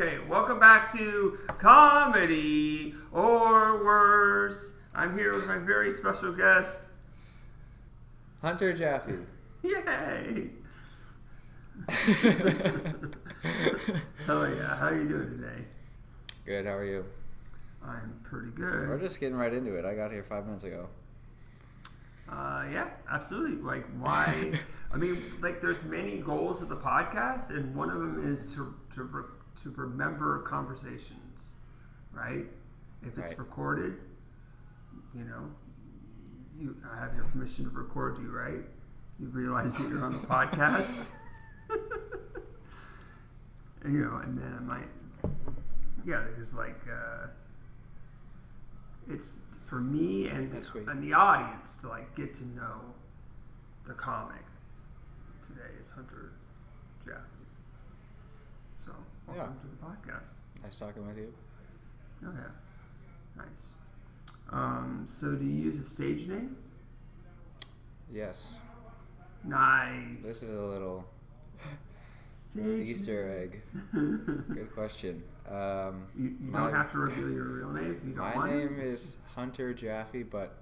Okay, welcome back to Comedy or Worse. I'm here with my very special guest, Hunter Jaffee. Yay! Hell yeah, how are you doing today? Good, how are you? I'm pretty good. We're just getting right into it. I got here 5 minutes ago. Yeah, absolutely. Like, why? I mean, like, there's many goals of the podcast, and one of them is to remember conversations, right? If it's recorded, you know, I have your permission to record you, right? You realize that you're on the podcast, and, you know, and then I might, because like, it's for me and the audience to like get to know the comic. Today is Hunter Jaffee. So, welcome to the podcast. Nice talking with you. Oh, yeah. Nice. So, do you use a stage name? Yes. Nice. This is a little stage Easter egg. Good question. You don't have to reveal your real name if you don't want to. My name is Hunter Jaffee, but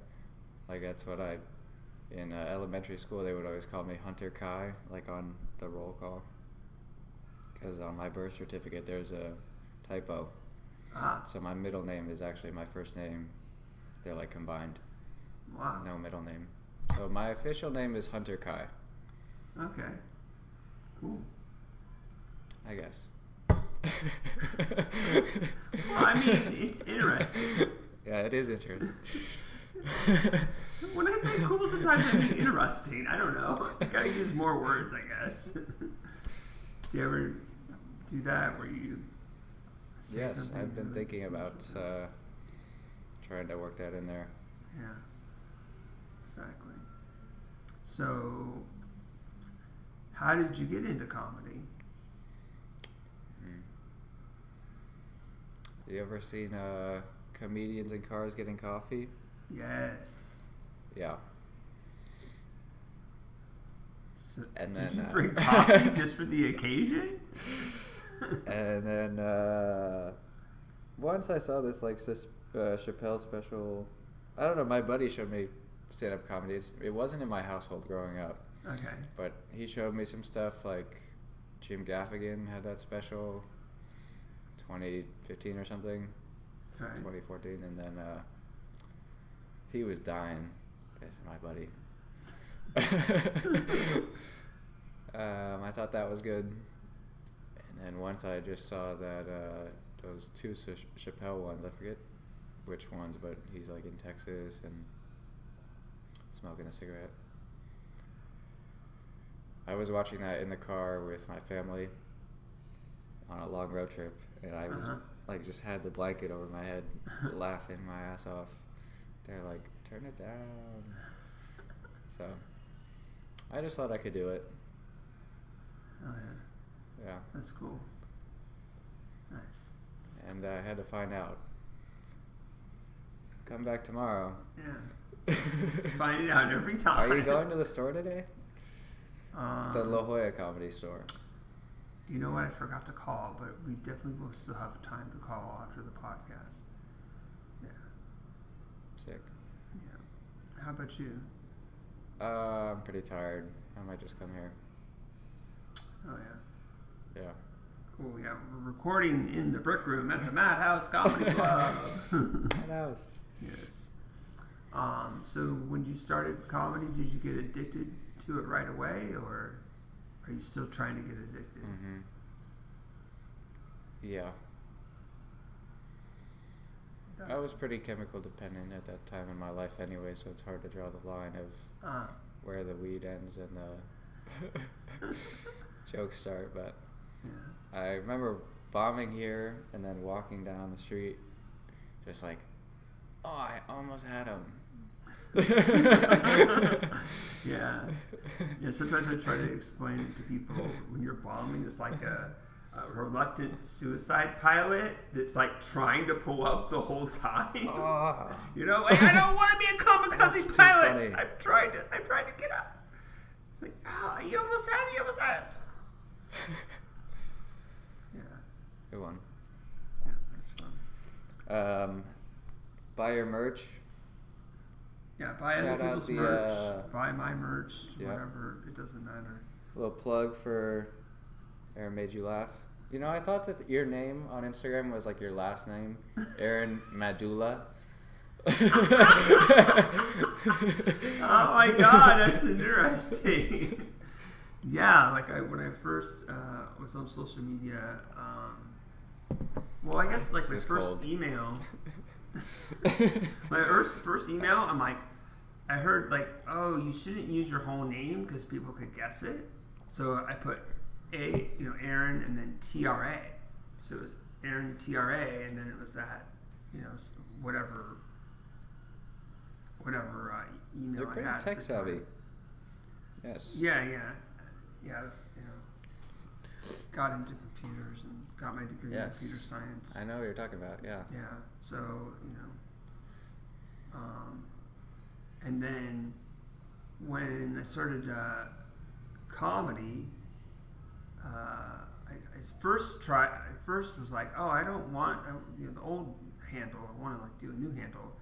like that's what in elementary school they would always call me Hunter Kai, like on the roll call. Because on my birth certificate there's a typo. So my middle name is actually my first name. They're like combined. Wow. No middle name. So my official name is Hunter Kai. Okay. Cool. I guess. Well, I mean, it's interesting. Yeah, it is interesting. When I say cool, sometimes I mean interesting. I don't know. I gotta use more words, I guess. Do you ever do that where you say Yes, something? I've been thinking about trying to work that in there. Yeah, exactly. So, how did you get into comedy? You ever seen comedians in cars getting coffee? Yes. Yeah. So and did then you bring coffee just for the occasion? And then once I saw this like Chappelle special. I don't know. My buddy showed me stand-up comedy. It wasn't in my household growing up. Okay. But he showed me some stuff like Jim Gaffigan had that special. 2015 or something, okay. 2014, and then he was dying. This is my buddy. I thought that was good, and then once I just saw that those two Chappelle ones, I forget which ones, but he's like in Texas and smoking a cigarette. I was watching that in the car with my family on a long road trip, and I was like just had the blanket over my head laughing my ass off. They're like, turn it down. So I just thought I could do it. Oh yeah. Yeah. That's cool. Nice. And I had to find out. Come back tomorrow. Yeah. Find it out every time. Are you going to the store today? The La Jolla Comedy Store. You know what? I forgot to call, but we definitely will still have time to call after the podcast. Yeah. Sick. Yeah. How about you? I'm pretty tired. I might just come here. Oh, yeah. Yeah. Cool. Yeah. We're recording in the Brick Room at the Madhouse Comedy Club. Madhouse. Yes. So when you started comedy, did you get addicted to it right away, or are you still trying to get addicted? Mm-hmm. Yeah. I was pretty chemical dependent at that time in my life anyway, so it's hard to draw the line of where the weed ends and the jokes start. But I remember bombing here and then walking down the street just like, oh, I almost had him. Yeah. Sometimes I try to explain it to people when you're bombing. It's like a reluctant suicide pilot that's like trying to pull up the whole time. You know, like I don't want to be a kamikaze pilot. I'm trying to get up. It's like, you almost had it. Yeah. Good one. Buy your merch. Yeah, buy other Shout out people's the, merch. Buy my merch. Yep. Whatever. It doesn't matter. A little plug for Aaron Made You Laugh. You know, I thought that your name on Instagram was like your last name, Aaron Madula. Oh my god, that's interesting. Yeah, like when I first was on social media, well, I guess like my first email, first email, I'm like, I heard like, oh, you shouldn't use your whole name because people could guess it. So I put Aaron and then TRA. So it was Aaron TRA, and then it was that, whatever email You're pretty I had. tech savvy. Yes. Yeah. Got into computers and got my degree in computer science. I know what you're talking about. Yeah. Yeah. So and then when I started comedy, I first was like, oh, I don't want the old handle. I want to like do a new handle.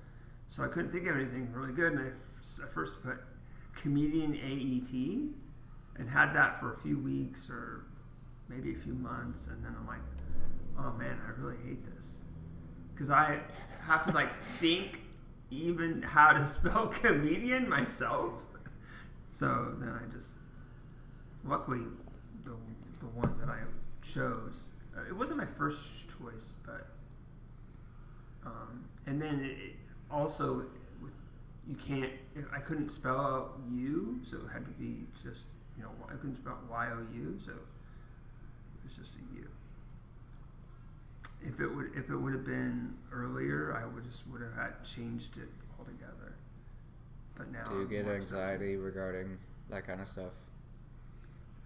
So I couldn't think of anything really good, and I first put comedian AET and had that for a few weeks or maybe a few months, and then I'm like, oh man, I really hate this because I have to like think even how to spell comedian myself. So then I just, luckily, the one that I chose, it wasn't my first choice, but and then it also, I couldn't spell out U, so it had to be just, I couldn't spell Y-O-U, so it was just a U. If it would have been earlier, I would have had changed it altogether. But now, do you get anxiety regarding that kind of stuff?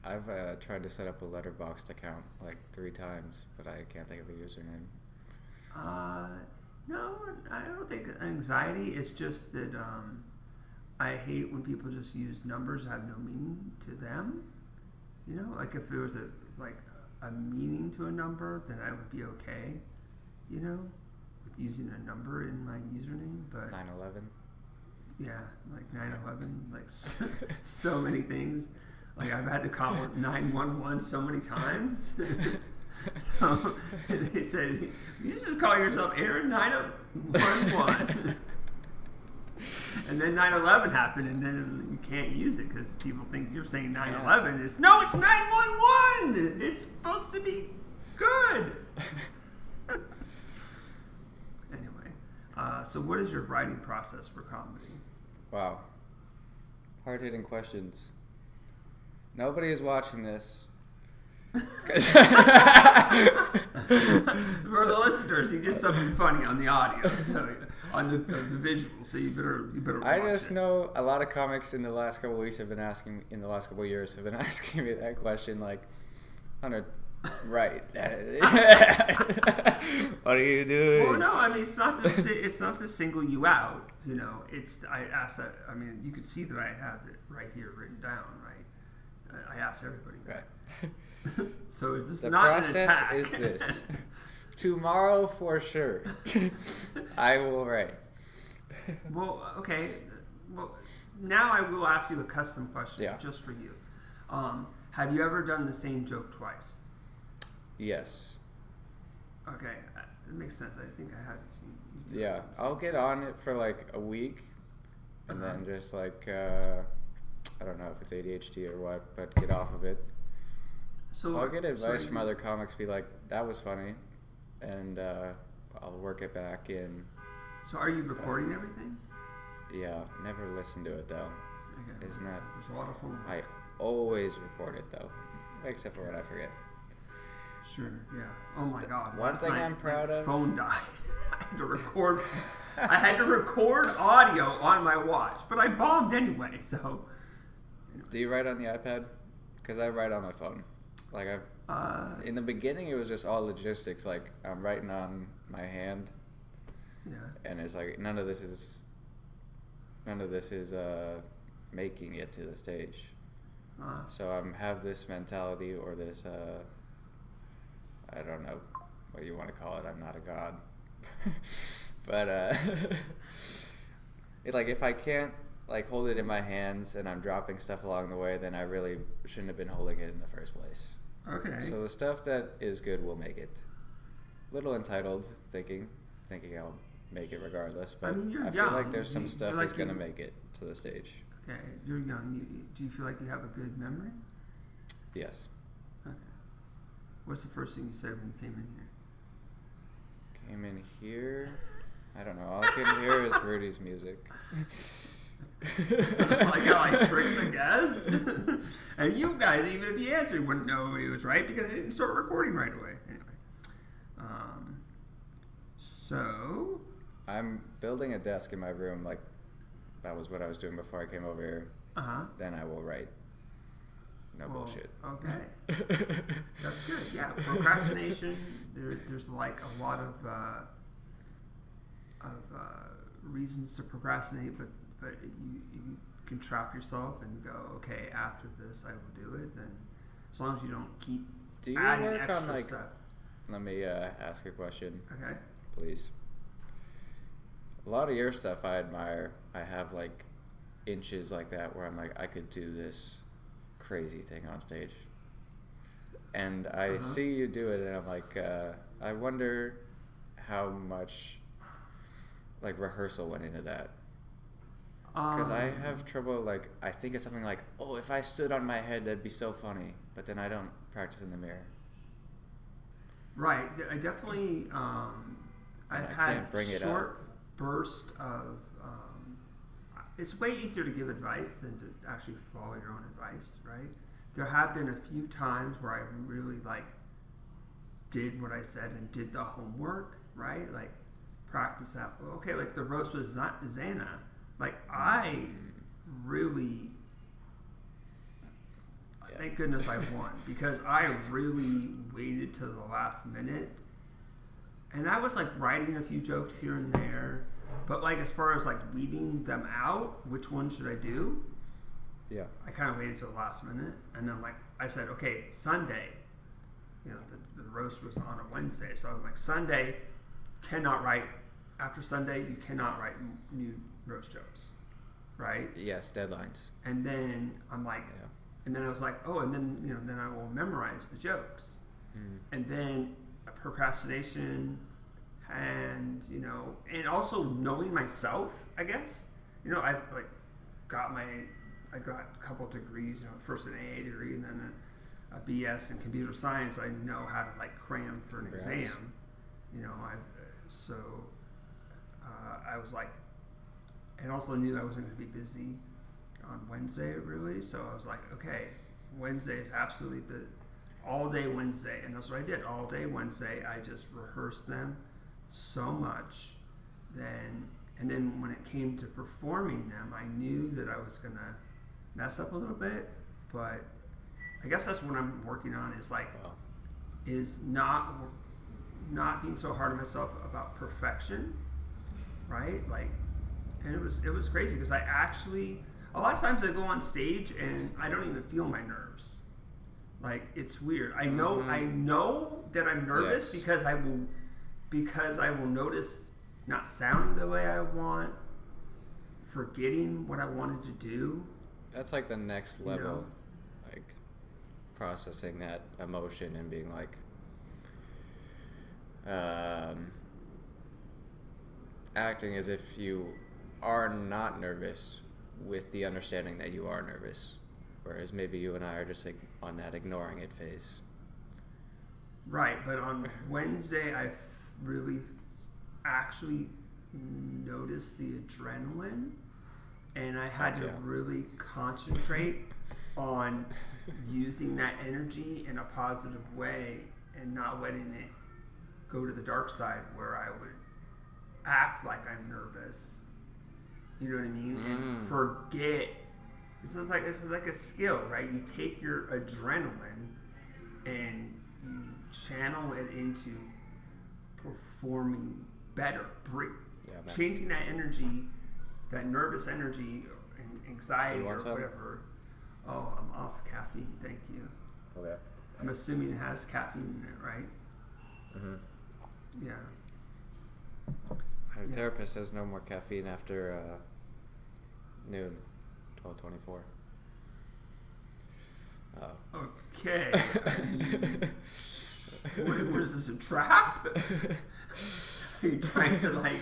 I've tried to set up a Letterboxd account like 3 times, but I can't think of a username. No, I don't think anxiety. It's just that I hate when people just use numbers that have no meaning to them. Like if there was a meaning to a number, then I would be okay, with using a number in my username. But 9/11. Yeah, like 9/11, like so many things. Like I've had to call 911 so many times. So they said, you just call yourself Aaron 911. And then 9/11 happened, and then you can't use it because people think you're saying 9/11. It's 911. It's supposed to be good. Anyway, so what is your writing process for comedy? Wow, hard-hitting questions. Nobody is watching this. For the listeners, you get something funny on the audio, so on the visual. So you better. Watch I just it. know a lot of comics in the last couple of years have been asking me that question, like, Hunter, right? What are you doing? Well, no, I mean it's not to single you out. I asked that. I mean, you could see that I have it right here written down, right? I asked everybody. Right. So this is the not process an attack. is this. Tomorrow for sure. I will write. Well, okay. Well, now I will ask you a custom question just for you. Have you ever done the same joke twice? Yes. Okay, that makes sense. I think I have seen you do Yeah, it. I'll get on it for like a week, and then just like I don't know if it's ADHD or what, but get off of it. So I'll get advice from other comics, be like, that was funny, and I'll work it back in. So are you recording everything? Yeah, never listen to it though. Okay. Isn't that? There's a lot of homework. I always record it though, except for when I forget. Sure. Yeah. Oh my God. One thing I'm proud of. My phone died. I had to record audio on my watch, but I bombed anyway. So. Do you write on the iPad? Because I write on my phone. Like in the beginning, it was just all logistics. Like I'm writing on my hand. Yeah. And it's like none of this is making it to the stage. So I have this mentality or this I don't know what you want to call it. I'm not a god. But like if I can't like hold it in my hands and I'm dropping stuff along the way, then I really shouldn't have been holding it in the first place. Okay. So the stuff that is good will make it. Little entitled thinking I'll make it regardless, but I feel like there's some stuff that's gonna make it to the stage. Okay, you're young. Do you feel like you have a good memory? Yes. Okay. What's the first thing you said when you came in here? Came in here? I don't know. All I can hear is Rudy's music. Like how I tricked the guest? And you guys, even if you answered, wouldn't know he was right because I didn't start recording right away. Anyway. So... I'm building a desk in my room. Like, that was what I was doing before I came over here. Uh-huh. Then I will write. No bullshit. Okay. That's good. Yeah, procrastination. There's like a lot of reasons to procrastinate, but you can trap yourself and go, okay, after this I will do it. Then as long as you don't keep adding extra stuff. Let me ask a question. Okay. Please. A lot of your stuff I admire. I have like inches like that where I'm like, I could do this crazy thing on stage. And I see you do it and I'm like, I wonder how much like rehearsal went into that. Because I have trouble, like, I think it's something like, oh, if I stood on my head, that'd be so funny. But then I don't practice in the mirror. Right. I definitely, I've had short bursts of, it's way easier to give advice than to actually follow your own advice, right? There have been a few times where I really, like, did what I said and did the homework, right? Like, practice that. Okay, like the roast with Xana. Like, I really, thank goodness I won, because I really waited to the last minute. And I was like writing a few jokes here and there, but like as far as like weeding them out, which one should I do? Yeah. I kind of waited till the last minute, and then like I said, okay, Sunday, you know, the roast was on a Wednesday, so I'm like, Sunday, cannot write, after Sunday, you cannot write new roast jokes, right? Yes, deadlines. And then I'm like, and then I was like, oh, and then, you know, then I will memorize the jokes. And then procrastination and, you know, and also knowing myself, I guess. You know, I got a couple of degrees, you know, first an AA degree and then a BS in computer science. I know how to like cram for an exam. You know, I was like, and also knew I wasn't going to be busy on Wednesday really. So I was like, okay, Wednesday is absolutely the all day Wednesday. And that's what I did. All day Wednesday, I just rehearsed them so much. And then when it came to performing them, I knew that I was going to mess up a little bit, but I guess that's what I'm working on is like, is not being so hard on myself about perfection, right? Like, and it was crazy because I actually, a lot of times I go on stage and I don't even feel my nerves. Like, it's weird. I know that I'm nervous because I will notice not sounding the way I want, forgetting what I wanted to do. That's like the next level, you know? like processing that emotion and being like, acting as if you are not nervous with the understanding that you are nervous, whereas maybe you and I are just like on that ignoring it phase. Right, but on Wednesday I really actually noticed the adrenaline, and I had to really concentrate on using that energy in a positive way and not letting it go to the dark side where I would act like I'm nervous. You know what I mean? And forget. This is like a skill, right? You take your adrenaline and you channel it into performing better, changing that energy, that nervous energy, anxiety or whatever. Oh, I'm off caffeine. Thank you. Okay. I'm assuming it has caffeine in it, right? Mm-hmm. Yeah. I Our therapist says no more caffeine after noon, 12:24. Oh. Okay. What is this, a trap? Are you trying to, like,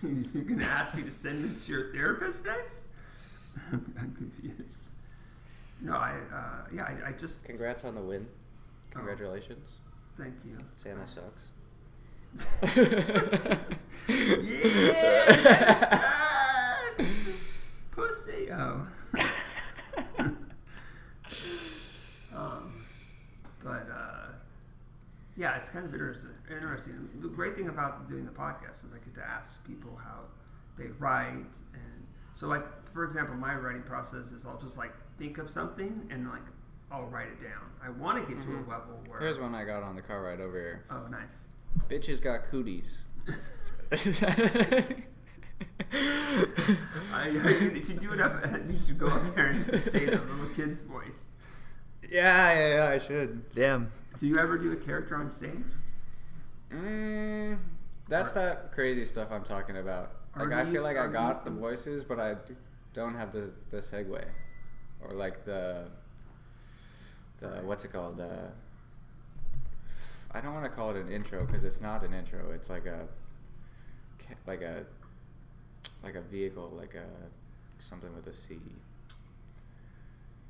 you're going to ask me to send this to your therapist next? I'm confused. No, I just... Congrats on the win. Congratulations. Thank you. Santa sucks. Yes! Pussy. Oh. Yeah, it's kind of interesting. The great thing about doing the podcast is I get to ask people how they write, and so, like, for example, my writing process is I'll just, like, think of something and, like, I'll write it down. I want to get to a level where... Here's one I got on the car ride over here. Oh, nice. Bitches got cooties. You should do it up. You should go up there and say it in a little kid's voice. Yeah, I should. Damn. Do you ever do a character on stage? That's that crazy stuff I'm talking about. Like, I feel like I got the voices, but I don't have the segue. Or, like, the what's it called? I don't want to call it an intro because it's not an intro. It's like a vehicle, like something with a C.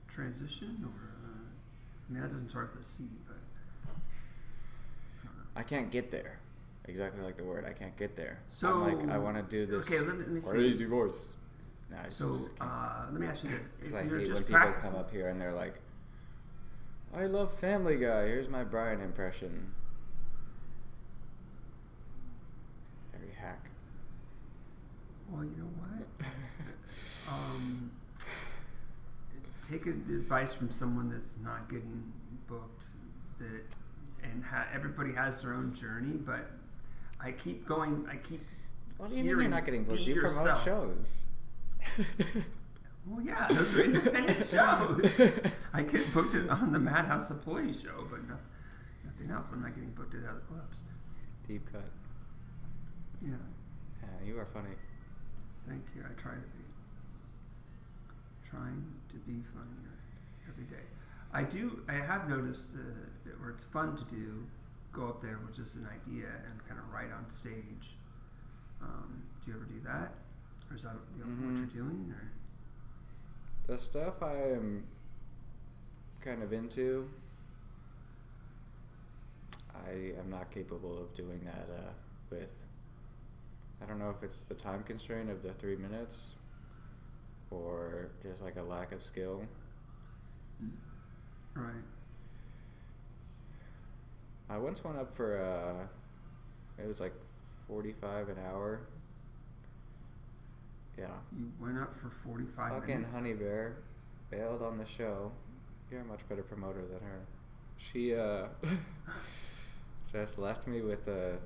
Transition, or I mean, that doesn't start with a C, but I can't get there. Exactly like the word. I can't get there. So I'm like, I want to do this. Okay, let me see. Crazy voice. No, so let me ask you this: Because if I you're hate just when people come up here and they're like, "I love Family Guy. Here's my Brian impression." Very hack. Well, you know what? Take advice from someone that's not getting booked. Everybody has their own journey, but I keep going. What do you mean you're not getting booked? You promote shows. Well, yeah, those are independent shows. I get booked on the Madhouse employee show, but nothing else. I'm not getting booked at other clubs. Deep cut. Yeah. Yeah, you are funny. Thank you. I try to be. Trying to be funnier every day. I have noticed that where it's fun to go up there with just an idea and kind of write on stage. Do you ever do that? Or is that what you're doing? Or? The stuff I am kind of into, I am not capable of doing that with. I don't know if it's the time constraint of the 3 minutes or just like a lack of skill. Right. I once went up for it was like $45 an hour. Yeah. You went up for 45 Fucking minutes? Honey Bear bailed on the show. You're a much better promoter than her. She just left me with the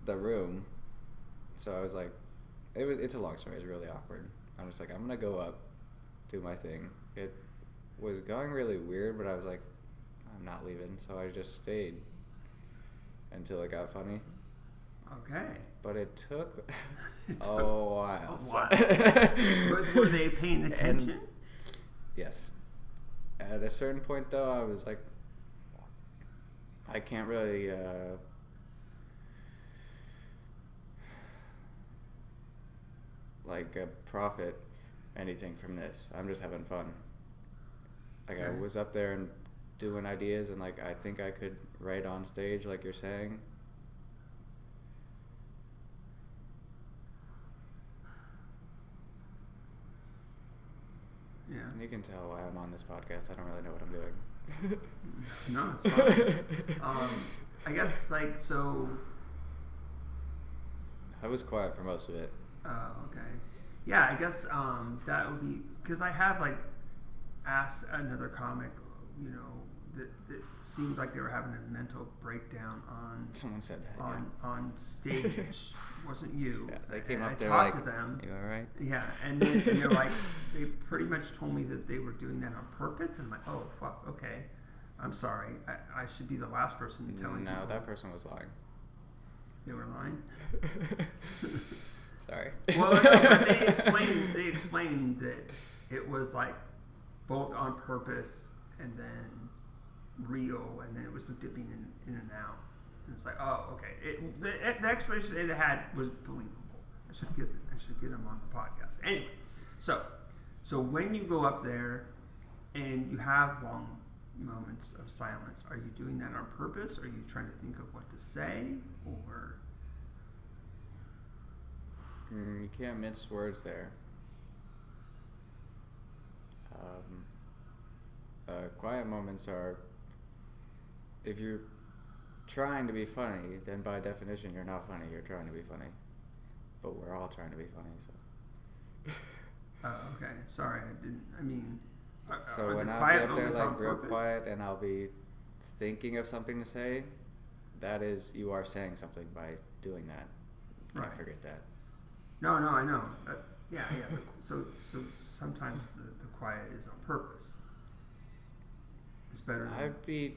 room. So I was like, it's a long story. It's really awkward. I'm just like, I'm gonna go up, do my thing. It was going really weird, but I was like, I'm not leaving. So I just stayed until it got funny. Okay. But it took a while. Were they paying attention? Yes. At a certain point, though, I was like, I can't really profit anything from this. I'm just having fun. Like, I was up there and doing ideas, and like, I think I could write on stage, like you're saying. Yeah. You can tell why I'm on this podcast. I don't really know what I'm doing. No, it's fine. I guess, like, so... I was quiet for most of it. Oh, okay. Yeah, I guess that would be... Because I have, like, asked another comic, you know, that seemed like they were having a mental breakdown on... Someone said that, on stage. Wasn't you. Yeah, they came up there like... I like, talked to them. You all right? Yeah, and they're like, they pretty much told me that they were doing that on purpose. And I'm like, oh, fuck, okay. I'm sorry. I should be the last person to tell you. No, that person was lying. They were lying. Sorry. Well, no, but they explained that it was like both on purpose and then real, and then it was dipping in and out. And it's like, oh, okay. The explanation they had was believable. I should get them on the podcast. Anyway, so when you go up there and you have long moments of silence, are you doing that on purpose? Are you trying to think of what to say, or? You can't mince words there. Quiet moments are, if you're trying to be funny, then by definition you're not funny, you're trying to be funny. But we're all trying to be funny, so. Okay. Sorry, So when I'll be up there like real quiet and I'll be thinking of something to say, that is, you are saying something by doing that. Can't forget that. No, I know. Yeah. So sometimes the quiet is on purpose. It's better. I'd be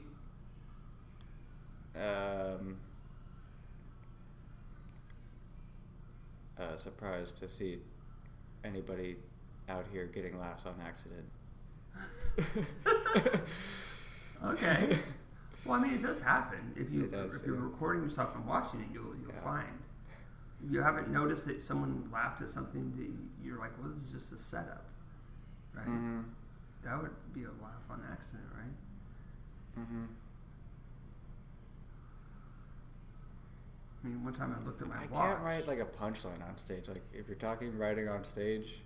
surprised to see anybody out here getting laughs on accident. Okay. Well, it does happen. If you're recording yourself and watching it, you'll find. You haven't noticed that someone laughed at something that you're like, well, this is just a setup, right? Mm-hmm. That would be a laugh on accident, right? Mm-hmm. One time I looked at my watch. I can't write like a punchline on stage. Like if you're writing on stage,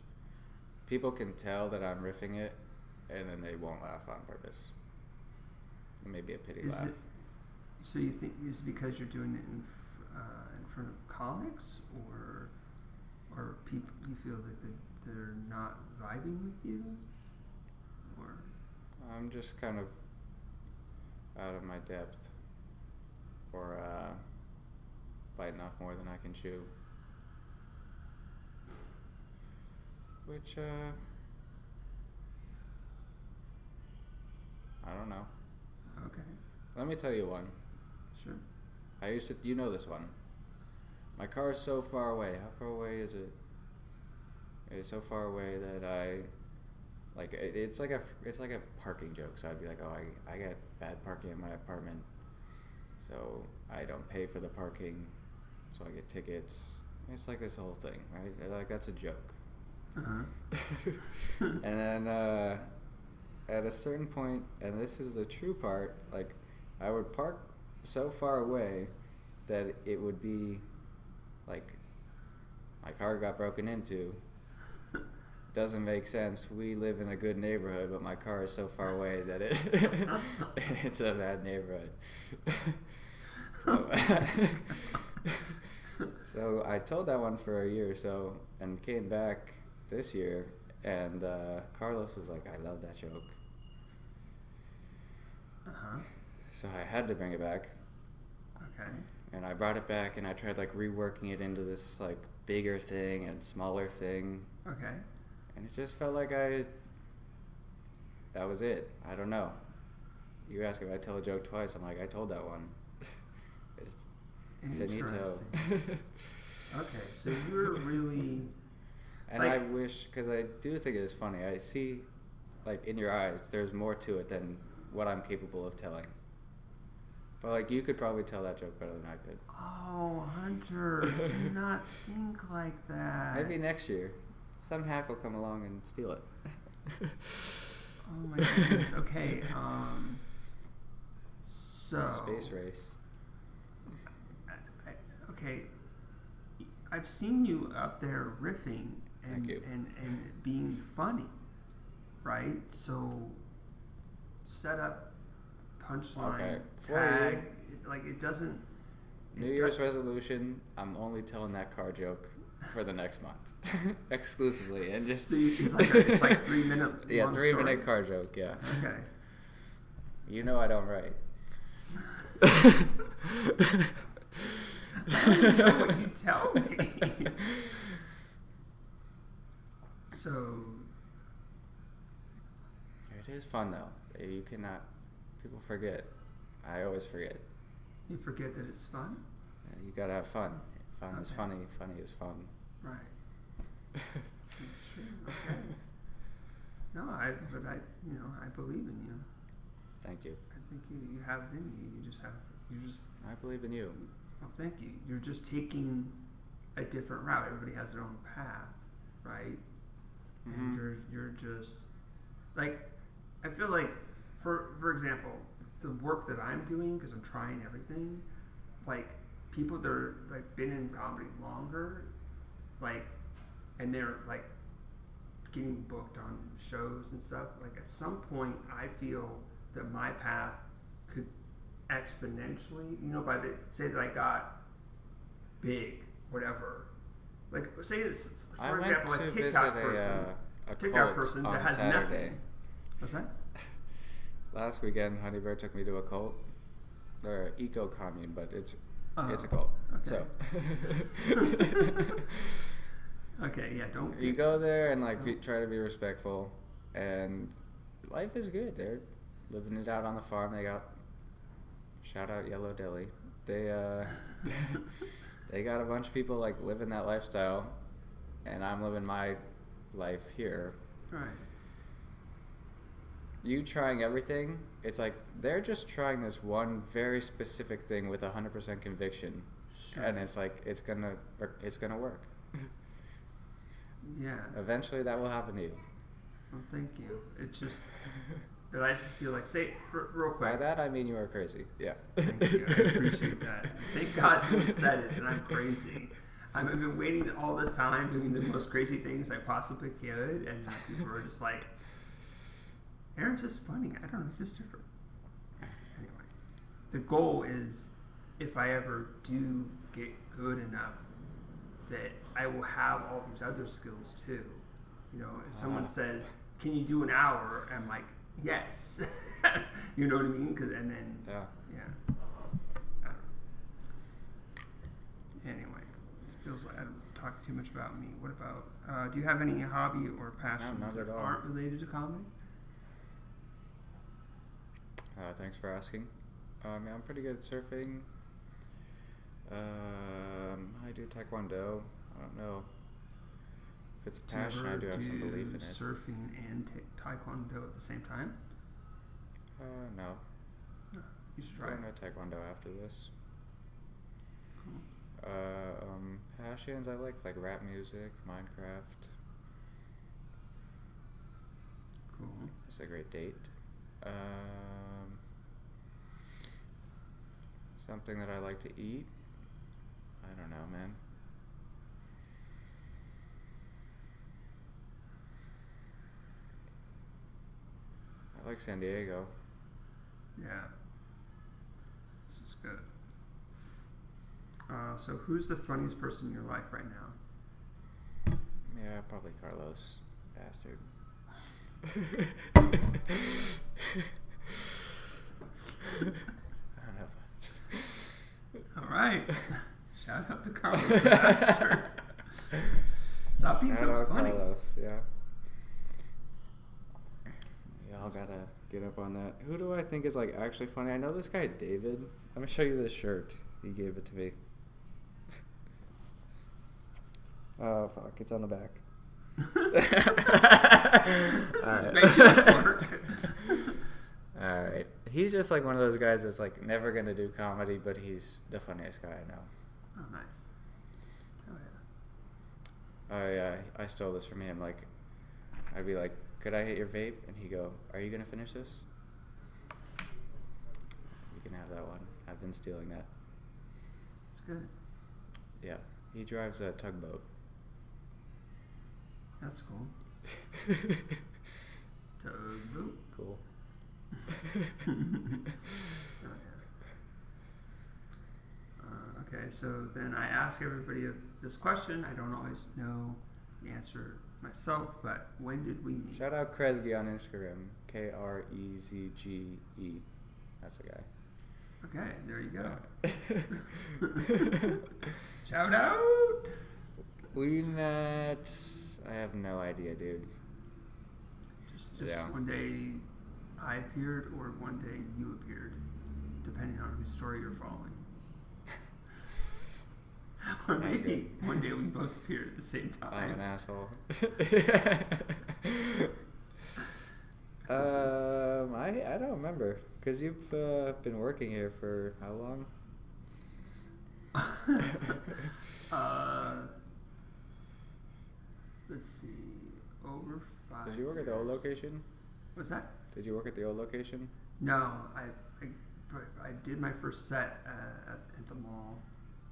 people can tell that I'm riffing it, and then they won't laugh on purpose. Maybe a pity laugh. So you think is it because you're doing it in front of comics, or people you feel that they're not vibing with you, or? I'm just kind of out of my depth, or biting off more than I can chew. Which, I don't know. Okay. Let me tell you one. Sure. You know this one. My car is so far away. How far away is it? It's so far away that it's like a parking joke. So I'd be like, oh, I get bad parking in my apartment, so I don't pay for the parking, so I get tickets. It's like this whole thing, right? Like that's a joke. Uh-huh. And then at a certain point, and this is the true part, like I would park so far away that it would be like my car got broken into. Doesn't make sense. We live in a good neighborhood, but my car is so far away that it's a bad neighborhood. So I told that one for a year or so and came back this year, and Carlos was like, I love that joke. Uh-huh. So I had to bring it back. Okay. And I brought it back, and I tried like reworking it into this like bigger thing and smaller thing. Okay. And it just felt like that was it. I don't know. You ask if I tell a joke twice, I'm like, I told that one. It's finito. Okay, so you're really... And I wish, because I do think it is funny, I see, like, in your eyes, there's more to it than what I'm capable of telling. But, like, you could probably tell that joke better than I could. Oh, Hunter, do not think like that. Maybe next year. Some hack will come along and steal it. Oh, my goodness. Okay, so... Space race. Okay, I've seen you up there riffing and being funny, right? So set up, punchline, tag, like it doesn't... New Year's resolution, I'm only telling that car joke for the next month. Exclusively. And just... So it's like 3 minute Yeah, 3 minute car joke, yeah. Okay. You know I don't write. I don't know what you tell me. So it is fun though. You cannot. People forget. I always forget. You forget that it's fun? You gotta have fun. Fun is Okay. funny. Funny is fun. Right. That's true. Okay. No, I believe in you. Thank you. I think you have it in you. You just. I believe in you. Well, thank you. You're just taking a different route. Everybody has their own path, right? Mm-hmm. And you're just like, I feel like, for example, the work that I'm doing, because I'm trying everything, like people that are like been in comedy longer, like, and they're like getting booked on shows and stuff. Like at some point, I feel that my path could exponentially, by the say that I got big, whatever. Like say it's for example, a TikTok person that has Saturday. nothing. What's that? Last weekend, Honey Bear took me to a cult. They're an eco commune, but it's a cult. Okay. So okay, yeah, don't. You go there and try to be respectful, and life is good. They're living it out on the farm. They got shout out Yellow Deli. They they got a bunch of people like living that lifestyle, and I'm living my life here. Right. You trying everything, it's like they're just trying this one very specific thing with 100% conviction, Sure. and it's like it's gonna work. Yeah. Eventually, that will happen to you. Well, thank you. It's just that I just feel like, real quick. By that, I mean you are crazy. Yeah. Thank you. I appreciate that. Thank God someone said it, and I'm crazy. I've been waiting all this time doing the most crazy things I possibly could, and people are just like, Aaron's just funny. I don't know. It's just different. Anyway, the goal is if I ever do get good enough that I will have all these other skills too. If someone says, "Can you do an hour?" I'm like, "Yes." You know what I mean? Yeah. I don't know. Anyway, it feels like I don't talk too much about me. What about? Do you have any hobby or passions not at that all. aren't related to comedy? Thanks for asking. I'm pretty good at surfing. I do taekwondo. I don't know if it's a passion. I do have some belief in it. Surfing and taekwondo at the same time? No. You should try I'm it. going to taekwondo after this. Cool. Passions, I like rap music, Minecraft. Cool. It's a great date. Something that I like to eat. I don't know, man. I like San Diego. Yeah. This is good. So who's the funniest person in your life right now? Yeah, probably Carlos. Bastard. I don't know. All right. Shout out to Carlos. Bastard. Stop being so funny. Carlos, yeah. Y'all gotta get up on that. Who do I think is actually funny? I know this guy David. Let me show you this shirt. He gave it to me. Oh fuck! It's on the back. All right. He's just one of those guys that's never gonna do comedy, but he's the funniest guy I know. Oh, nice. Oh yeah. I stole this from him. I'd be like, "Could I hit your vape?" And he'd go, "Are you gonna finish this?" You can have that one. I've been stealing that. It's good. Yeah. He drives a tugboat. That's cool. Tugboat. Cool. Oh, yeah. Okay, so then I ask everybody this question. I don't always know the answer myself, but when did we meet? Shout out Kresge on Instagram. Krezge. That's the guy. Okay, there you go. Shout out! We met. I have no idea, dude. Just one day I appeared, or one day you appeared, depending on whose story you're following. Or maybe one day we both appear at the same time. I'm an asshole. I don't remember, because you've been working here for how long? Let's see, over 5 Did you work at the old location? What's that? Did you work at the old location? No, I did my first set at the mall.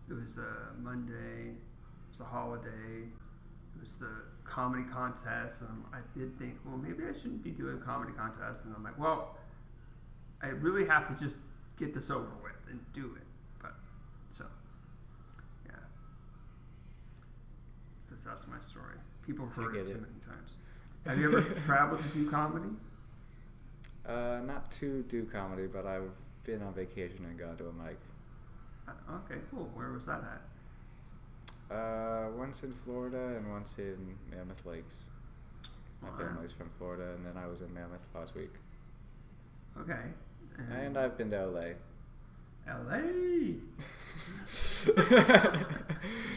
It was a Monday. It was a holiday. It was the comedy contest, and I did think, well, maybe I shouldn't be doing a comedy contest. And I'm like, well, I really have to just get this over with and do it. But so, yeah, that's my story. People have heard it too many times. Have you ever traveled to do comedy? Not to do comedy, but I've been on vacation and gone to a mic. Okay, cool. Where was that at? Once in Florida and once in Mammoth Lakes. My family's from Florida, and then I was in Mammoth last week. Okay. And I've been to LA. LA!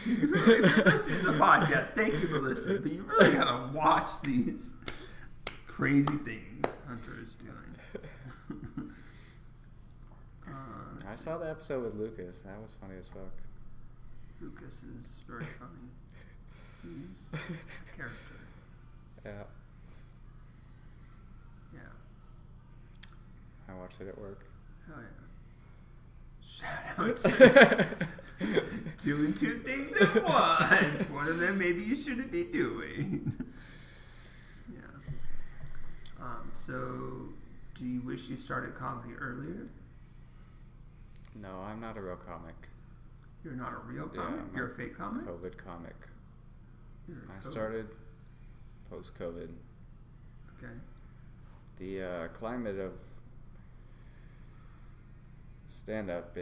You really listen to the podcast. Thank you for listening, but you really gotta watch these crazy things Hunter is doing. I saw the episode with Lucas. That was funny as fuck. Lucas is very funny. He's a character. Yeah. Yeah. I watched it at work. Hell yeah. Shout out to doing two things at once. One of them maybe you shouldn't be doing. Yeah. So, do you wish you started comedy earlier? No, I'm not a real comic. You're not a real comic? Yeah, You're a fake comic? COVID comic. I COVID. started post-COVID. Okay. The climate of stand-up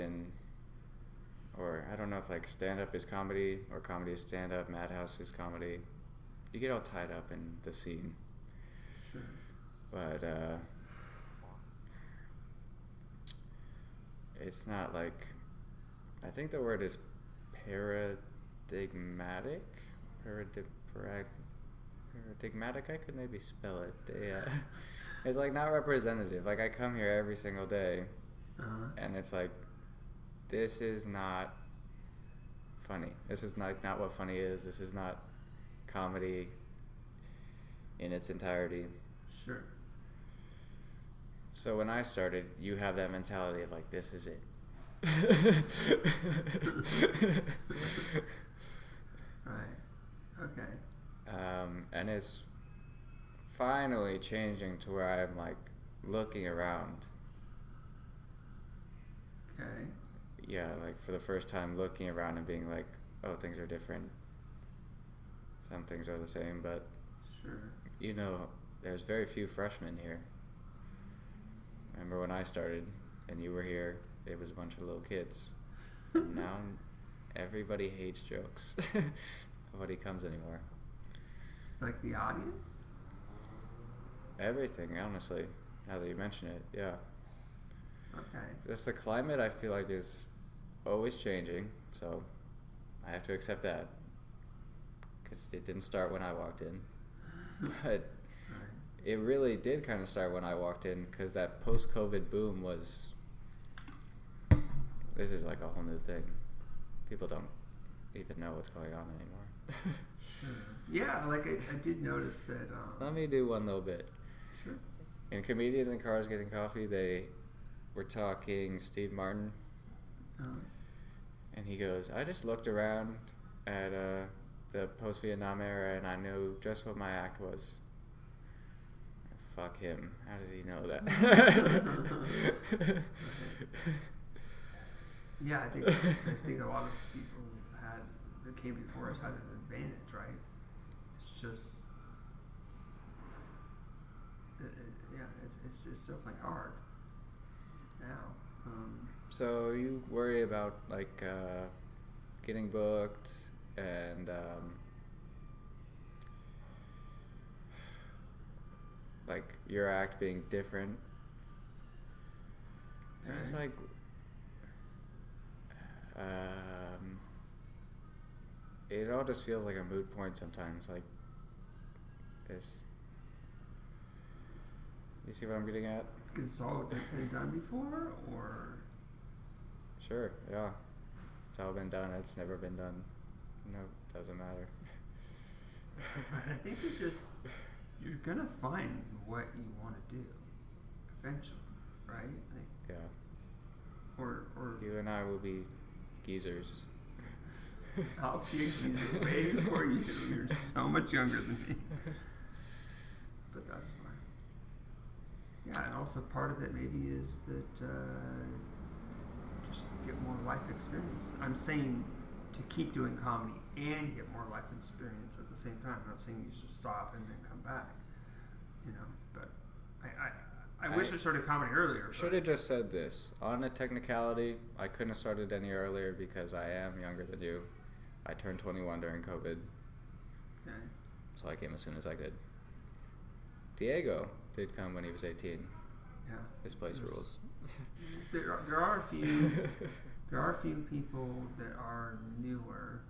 or I don't know if like stand-up is comedy or comedy is stand-up, Madhouse is comedy. You get all tied up in the scene. Sure. But it's not like, I think the word is paradigmatic. Paradigmatic, I could maybe spell it. It's like not representative. Like I come here every single day, and it's like, this is not funny. This is not what funny is. This is not comedy in its entirety. Sure. So when I started, you have that mentality of like, this is it. Right. Okay. And it's finally changing to where I'm like looking around. Okay. Yeah, like for the first time looking around and being like, oh, things are different. Some things are the same, but sure. You know, there's very few freshmen here. Remember when I started and you were here, it was a bunch of little kids. And now everybody hates jokes. Nobody comes anymore. Like the audience? Everything, honestly. Now that you mention it, yeah. Okay. Just the climate, I feel like, is always changing, so I have to accept that. Because it didn't start when I walked in. But it really did kind of start when I walked in, because that post-COVID boom was, this is like a whole new thing. People don't even know what's going on anymore. Sure. Yeah, like I did notice that. Let me do one little bit. Sure. In Comedians in Cars Getting Coffee, they were talking Steve Martin, and he goes, I just looked around at the post-Vietnam era, and I knew just what my act was. Fuck him. How did he know that? Yeah, I think a lot of people that came before us had an advantage, right? It's just, it's definitely hard now. So you worry about like getting booked and like your act being different. And it's like it all just feels like a moot point sometimes. Like, it's... You see what I'm getting at? Because it's all been done before, or? Sure, yeah. It's all been done. It's never been done. No, it doesn't matter. I think you're gonna find what you want to do eventually, right? Like, Yeah. Or You and I will be geezers. I'll be a geezer way before you. You're so much younger than me. But that's fine. Yeah, and also part of it maybe is that just get more life experience. I'm saying to keep doing comedy and get more life experience at the same time. I'm not saying you should stop and then come back. You know, but I wish I started comedy earlier. Should have just said this. On a technicality, I couldn't have started any earlier because I am younger than you. I turned 21 during COVID. Okay. So I came as soon as I could. Diego did come when he was 18. Yeah. His place rules. There are a few people that are newer.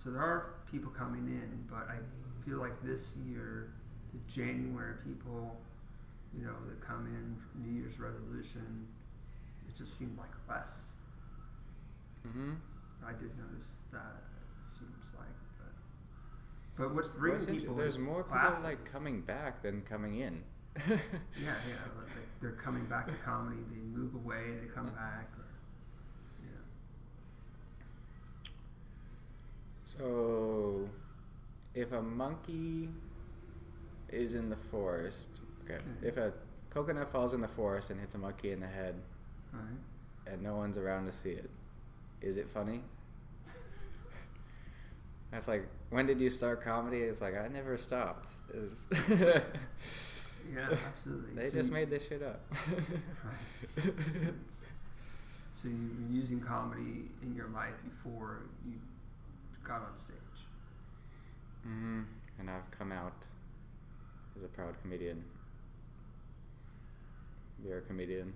So there are people coming in, but I feel like this year, the January people, you know, that come in New Year's resolution, it just seemed like less. Mm-hmm. I did notice that. It seems like, but what's bringing people? There's is more classes. people like coming back than coming in. Yeah. Like they're coming back to comedy. They move away. They come back. Or, yeah. So, if a monkey is in the forest, okay. If a coconut falls in the forest and hits a monkey in the head, Right. and no one's around to see it, is it funny? That's like, when did you start comedy? It's like, I never stopped. Yeah, absolutely. They just made this shit up. Right. So you've been using comedy in your life before you got on stage. Mm-hmm. And I've come out as a proud comedian. You're a comedian.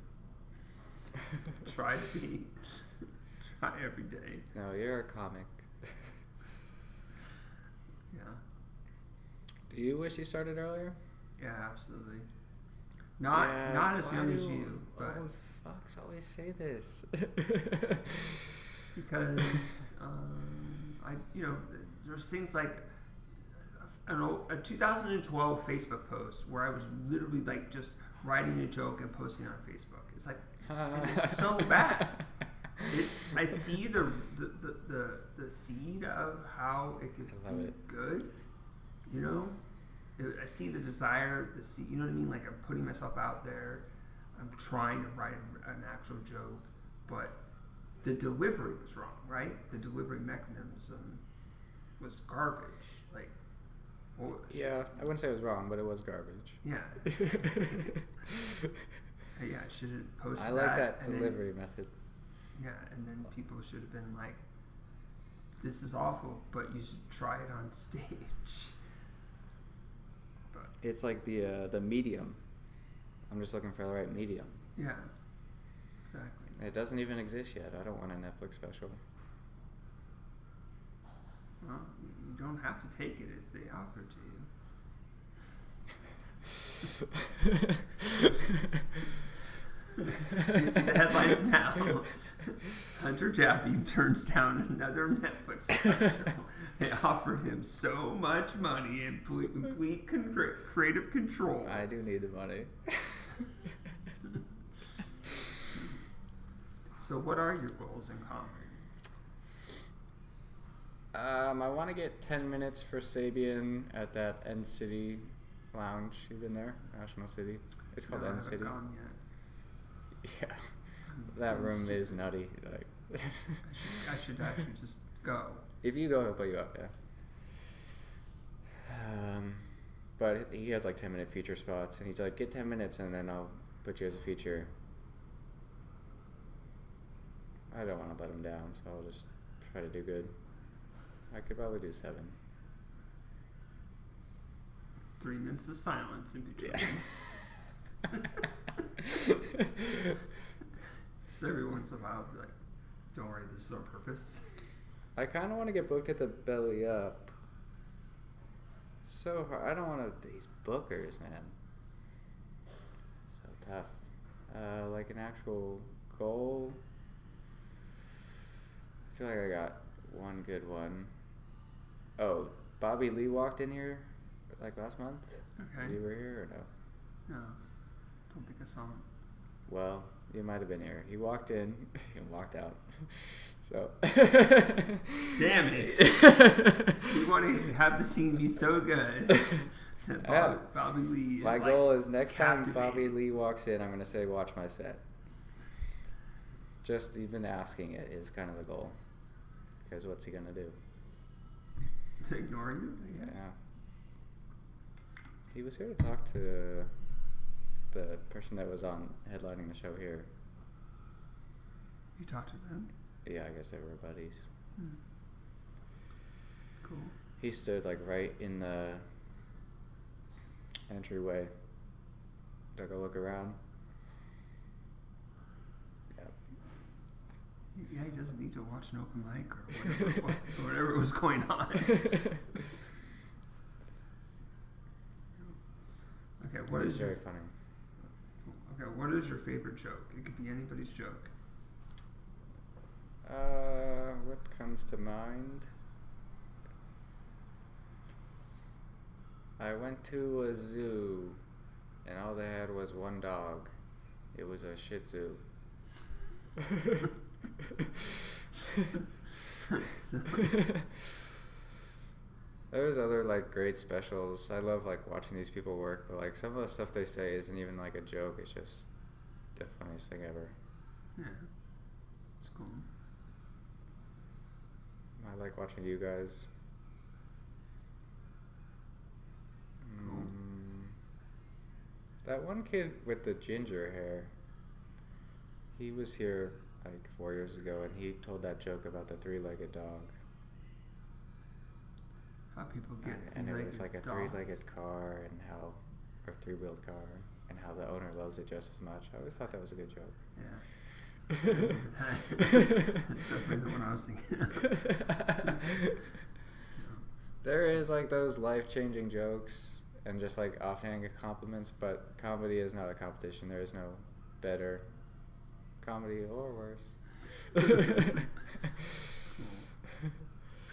Try to be. Try every day. No, you're a comic. Yeah. Do you wish you started earlier? Yeah, absolutely. Not as young as you, but all those fucks always say this. because there's things like a 2012 Facebook post where I was literally like just writing a joke and posting it on Facebook. It's like it's so bad. I see the seed of how it could be good, you know. I see the desire, you know what I mean? Like I'm putting myself out there. I'm trying to write an actual joke, but the delivery was wrong, right? The delivery mechanism was garbage. Like, yeah, I wouldn't say it was wrong, but it was garbage. Yeah. Yeah, I should have posted that. I like that delivery method. Yeah, and then people should have been like, this is awful, but you should try it on stage. But it's like the medium. I'm just looking for the right medium. Yeah, exactly. It doesn't even exist yet. I don't want a Netflix special. Well, you don't have to take it if they offer to you. You see the headlines now. Hunter Jaffee turns down another Netflix special. They offered him so much money and complete creative control. I do need the money. So what are your goals in comedy? I want to get 10 minutes for Sabian at that End City Lounge. You've been there? National City. It's called End City. I haven't gone yet. Yeah. That room is nutty. Like I should actually just go. If you go, he'll put you up, yeah. But he has like 10-minute feature spots, and he's like, get 10 minutes and then I'll put you as a feature. I don't want to let him down, so I'll just try to do good. I could probably do 7. 3 minutes of silence in between. Yeah. Just every once in a while, I'll be like, don't worry, this is on purpose. I kind of want to get booked at the Belly Up. It's so hard. I don't want to... These bookers, man. So tough. Like an actual goal. I feel like I got one good one. Oh, Bobby Lee walked in here like last month. Okay. You were here or no? No. Don't think I saw him. Well, you might have been here. He walked in and walked out. So. Damn it. You want to have the scene be so good. That Bobby Lee is my goal is next time captivating. Bobby Lee walks in, I'm going to say, watch my set. Just even asking it is kind of the goal. Because what's he going to do? To ignore you? Yeah. He was here to talk to the person that was on headlining the show here. You talked to them? Yeah, I guess they were buddies. Cool. He stood like right in the entryway. Took a look around. Yep. Yeah, he doesn't need to watch an open mic or whatever was going on. Okay, what He's is very your, funny. okay, what is your favorite joke? It could be anybody's joke. What comes to mind? I went to a zoo, and all they had was one dog. It was a Shih Tzu. There's other like great specials. I love like watching these people work, but like some of the stuff they say isn't even like a joke. It's just the funniest thing ever. Yeah, it's cool. I like watching you guys. Cool. That one kid with the ginger hair, he was here like 4 years ago, and he told that joke about the three-legged dog. How people get and it was like a dogs. three-legged car, and how, or three-wheeled car, and how the owner loves it just as much. I always thought that was a good joke. Yeah. That's definitely the one I was thinking of. There is like those life-changing jokes and just like offhanded compliments, but comedy is not a competition. There is no better comedy or worse.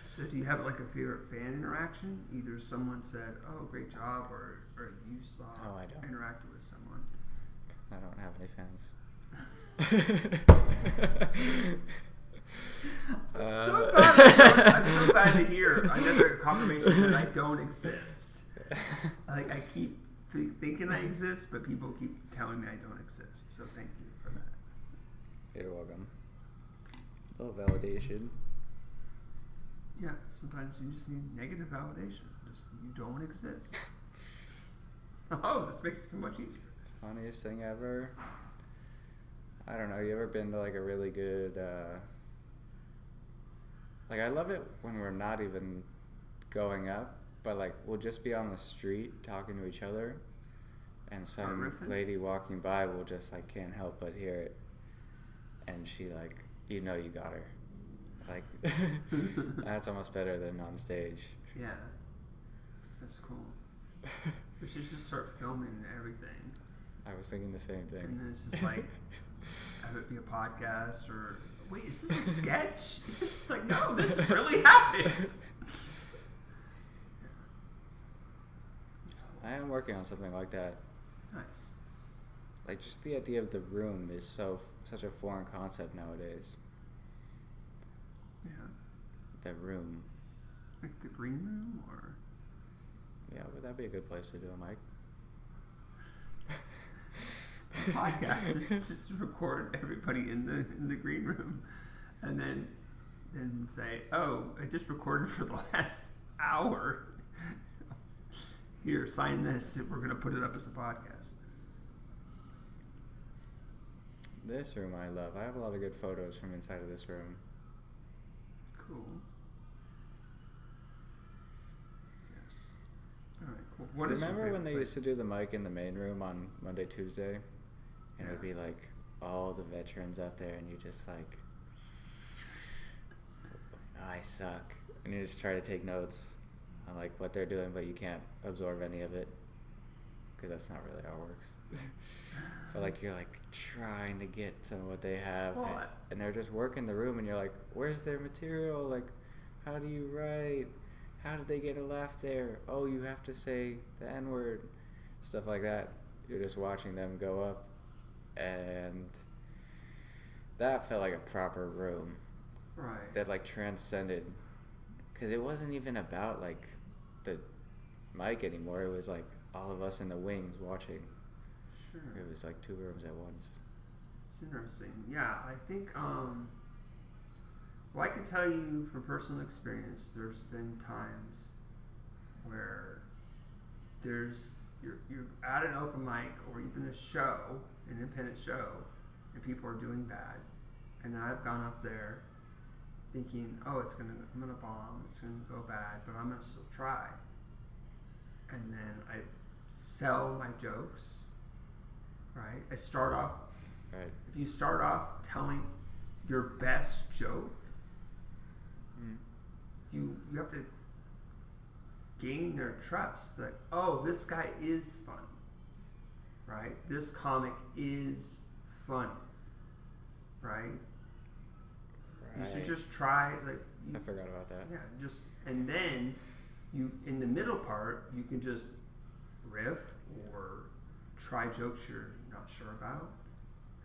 So do you have like a favorite fan interaction? Either someone said, "Oh, great job," or you saw I don't. interacted with someone. I don't have any fans. So bad. I'm so bad to hear another confirmation that I don't exist. Like I keep thinking I exist, but people keep telling me I don't exist. So thank you for that. You're welcome. A little validation. Yeah, sometimes you just need negative validation. Just you don't exist. Oh, this makes it so much easier. Funniest thing ever. I don't know. You ever been to like a really good? Like I love it when we're not even going up, but like we'll just be on the street talking to each other, and some lady walking by will just like can't help but hear it, and she like you got her. Like that's almost better than on stage. Yeah, that's cool. We should just start filming everything. I was thinking the same thing. And then it's just like have it be a podcast or wait, is this a sketch? It's like no, this really happened. I am working on something like that. Nice. Like just the idea of the room is such a foreign concept nowadays. Yeah. The room. Like the green room or Yeah, would that be a good place to do a mic? podcast. just record everybody in the green room, and then say, "Oh, I just recorded for the last hour. Here, sign this. We're gonna put it up as a podcast." This room I love. I have a lot of good photos from inside of this room. Cool. Yes. All right. Cool. What is your Remember when they favorite used to do the mic in the main room on Monday, Tuesday? And it would be like all the veterans up there, and you just like, I suck. And you just try to take notes on like what they're doing, but you can't absorb any of it because that's not really how it works. But like you're like trying to get some of what they have, and they're just working the room, and you're like, where's their material? Like, how do you write? How did they get a laugh there? Oh, you have to say the N-word, stuff like that. You're just watching them go up, and that felt like a proper room. Right. That like transcended, because it wasn't even about like the mic anymore. It was like all of us in the wings watching. Sure. It was like 2 rooms at once. It's interesting. Yeah, I think. Well, I can tell you from personal experience. There's been times where you're at an open mic or even a show, an independent show, and people are doing bad, and then I've gone up there thinking, oh, I'm gonna bomb, it's gonna go bad, but I'm gonna still try. And then I sell my jokes, right? I start off. Right. If you start off telling your best joke, you have to gain their trust that, oh, this guy is funny, right? This comic is funny, right? You should just try, like. I forgot about that. Yeah, and then you, in the middle part, you can just riff or try jokes you're not sure about,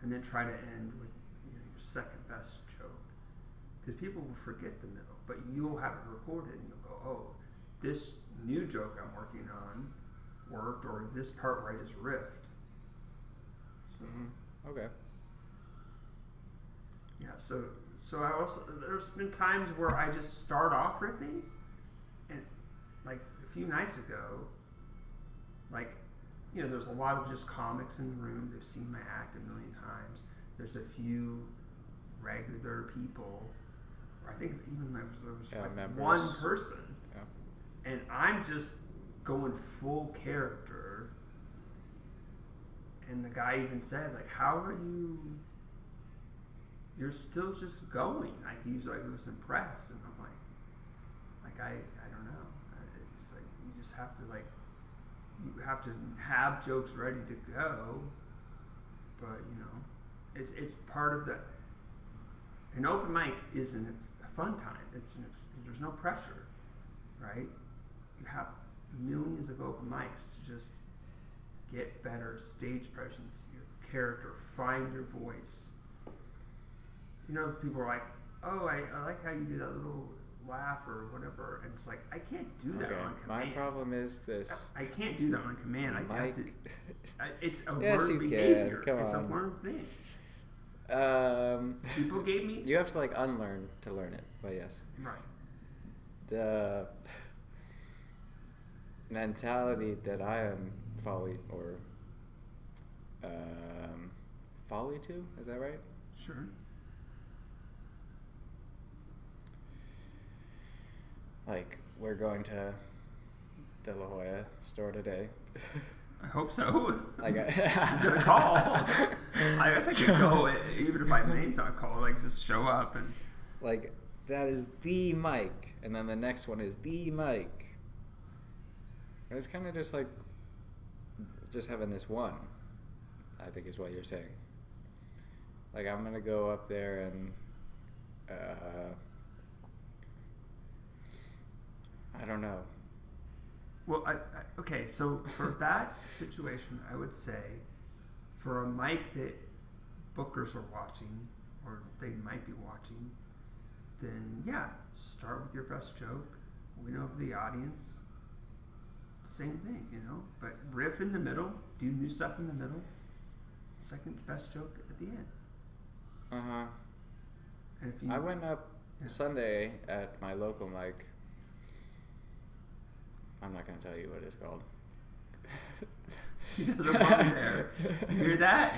and then try to end with your second best joke. Because people will forget the middle, but you'll have it recorded, and you'll go, oh, this new joke I'm working on worked, or this part where I just riffed. So, Okay. Yeah, so I also, there's been times where I just start off riffing, and like a few nights ago, like, there's a lot of just comics in the room. They've seen my act a million times. There's a few regular people. I think even there was like members. One person, yeah. And I'm just going full character. And the guy even said, like, how are you? You're still just going. Like, he was impressed, and I'm like I don't know. It's like you just have to you have to have jokes ready to go, but it's part of the. An open mic isn't a fun time. There's no pressure, right? You have millions of open mics to just get better stage presence, your character, find your voice. People are like, oh, I like how you do that little laugh or whatever, and it's like, I can't do that on command. My problem is this. I can't do that on command. It's a yes, learned you behavior. Can. Come it's on. a learned thing. People gave me. You have to unlearn to learn it, but yes. Right. The mentality that I am folly to, is that right? Sure. Like, we're going to De La Hoya store today. I hope so. Like I'm gonna call. I guess I could go even if my name's not called. Like, just show up and. Like, that is the mic, and then the next one is the mic. And it's kind of just like, just having this one, I think is what you're saying. Like, I'm gonna go up there and, I don't know. Well, okay, so for that situation, I would say for a mic that bookers are watching, or they might be watching, then yeah, start with your best joke, win over the audience. Same thing, but riff in the middle, do new stuff in the middle, second best joke at the end. Uh-huh. And if I went up Sunday at my local mic. I'm not going to tell you what it's called. He doesn't want me there. You hear that?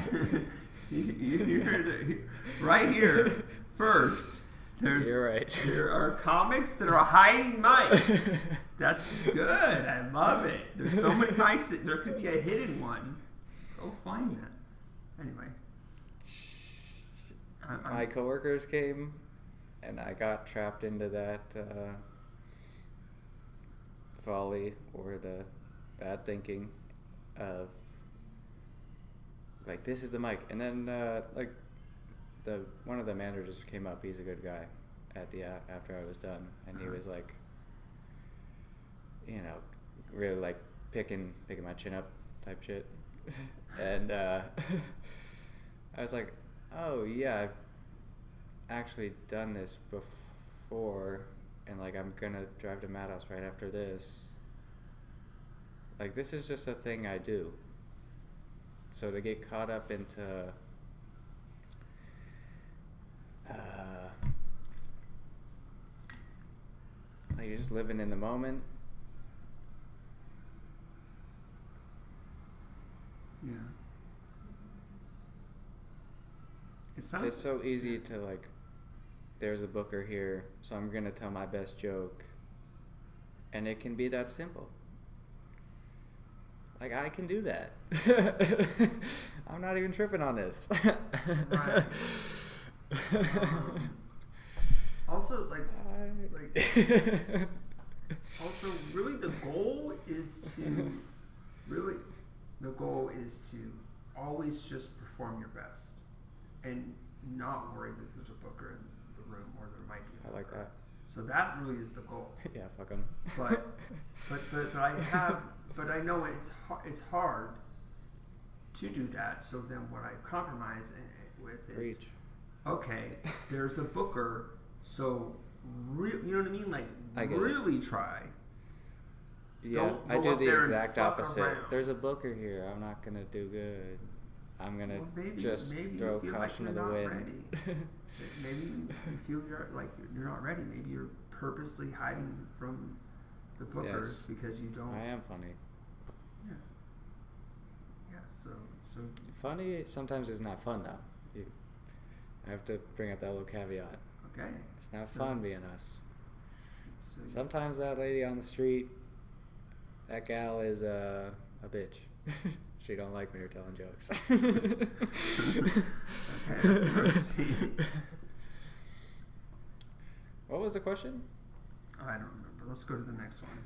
you heard it right here. First, You're right. There are comics that are hiding mics. That's good. I love it. There's so many mics that there could be a hidden one. Go find that. Anyway. My coworkers came And I got trapped into that folly or the bad thinking of like, this is the mic. And then like one of the managers came up. He's a good guy at the after I was done, and he was like, really like picking my chin up type shit. And I was like, oh yeah, I've actually done this before, and like I'm gonna drive to Madhouse right after this. Like, this is just a thing I do. So to get caught up into like, you're just living in the moment. Yeah. It's so easy to like, there's a booker here, so I'm gonna tell my best joke, and it can be that simple. Like, I can do that. I'm not even tripping on this. Right. Also, also, really, the goal is to always just perform your best, and not worry that there's a booker in the room, or there might be a booker. I like that. So that really is the goal. Yeah, fuck 'em. But I know it's hard to do that. So then what I compromise with is, okay, there's a booker, so you know what I mean? Like, really try. Yeah, I do the exact opposite. Around. There's a booker here. I'm not gonna do good. I'm gonna just throw caution to the wind. Maybe you feel you're not ready. Maybe you're purposely hiding from the booker because you don't. I am funny. Yeah. Yeah. So. Funny sometimes is not fun though. I have to bring up that little caveat. Okay. It's not fun being us. Sometimes that lady on the street, that gal is a bitch. She don't like when you're telling jokes. Okay, what was the question? Oh, I don't remember. Let's go to the next one.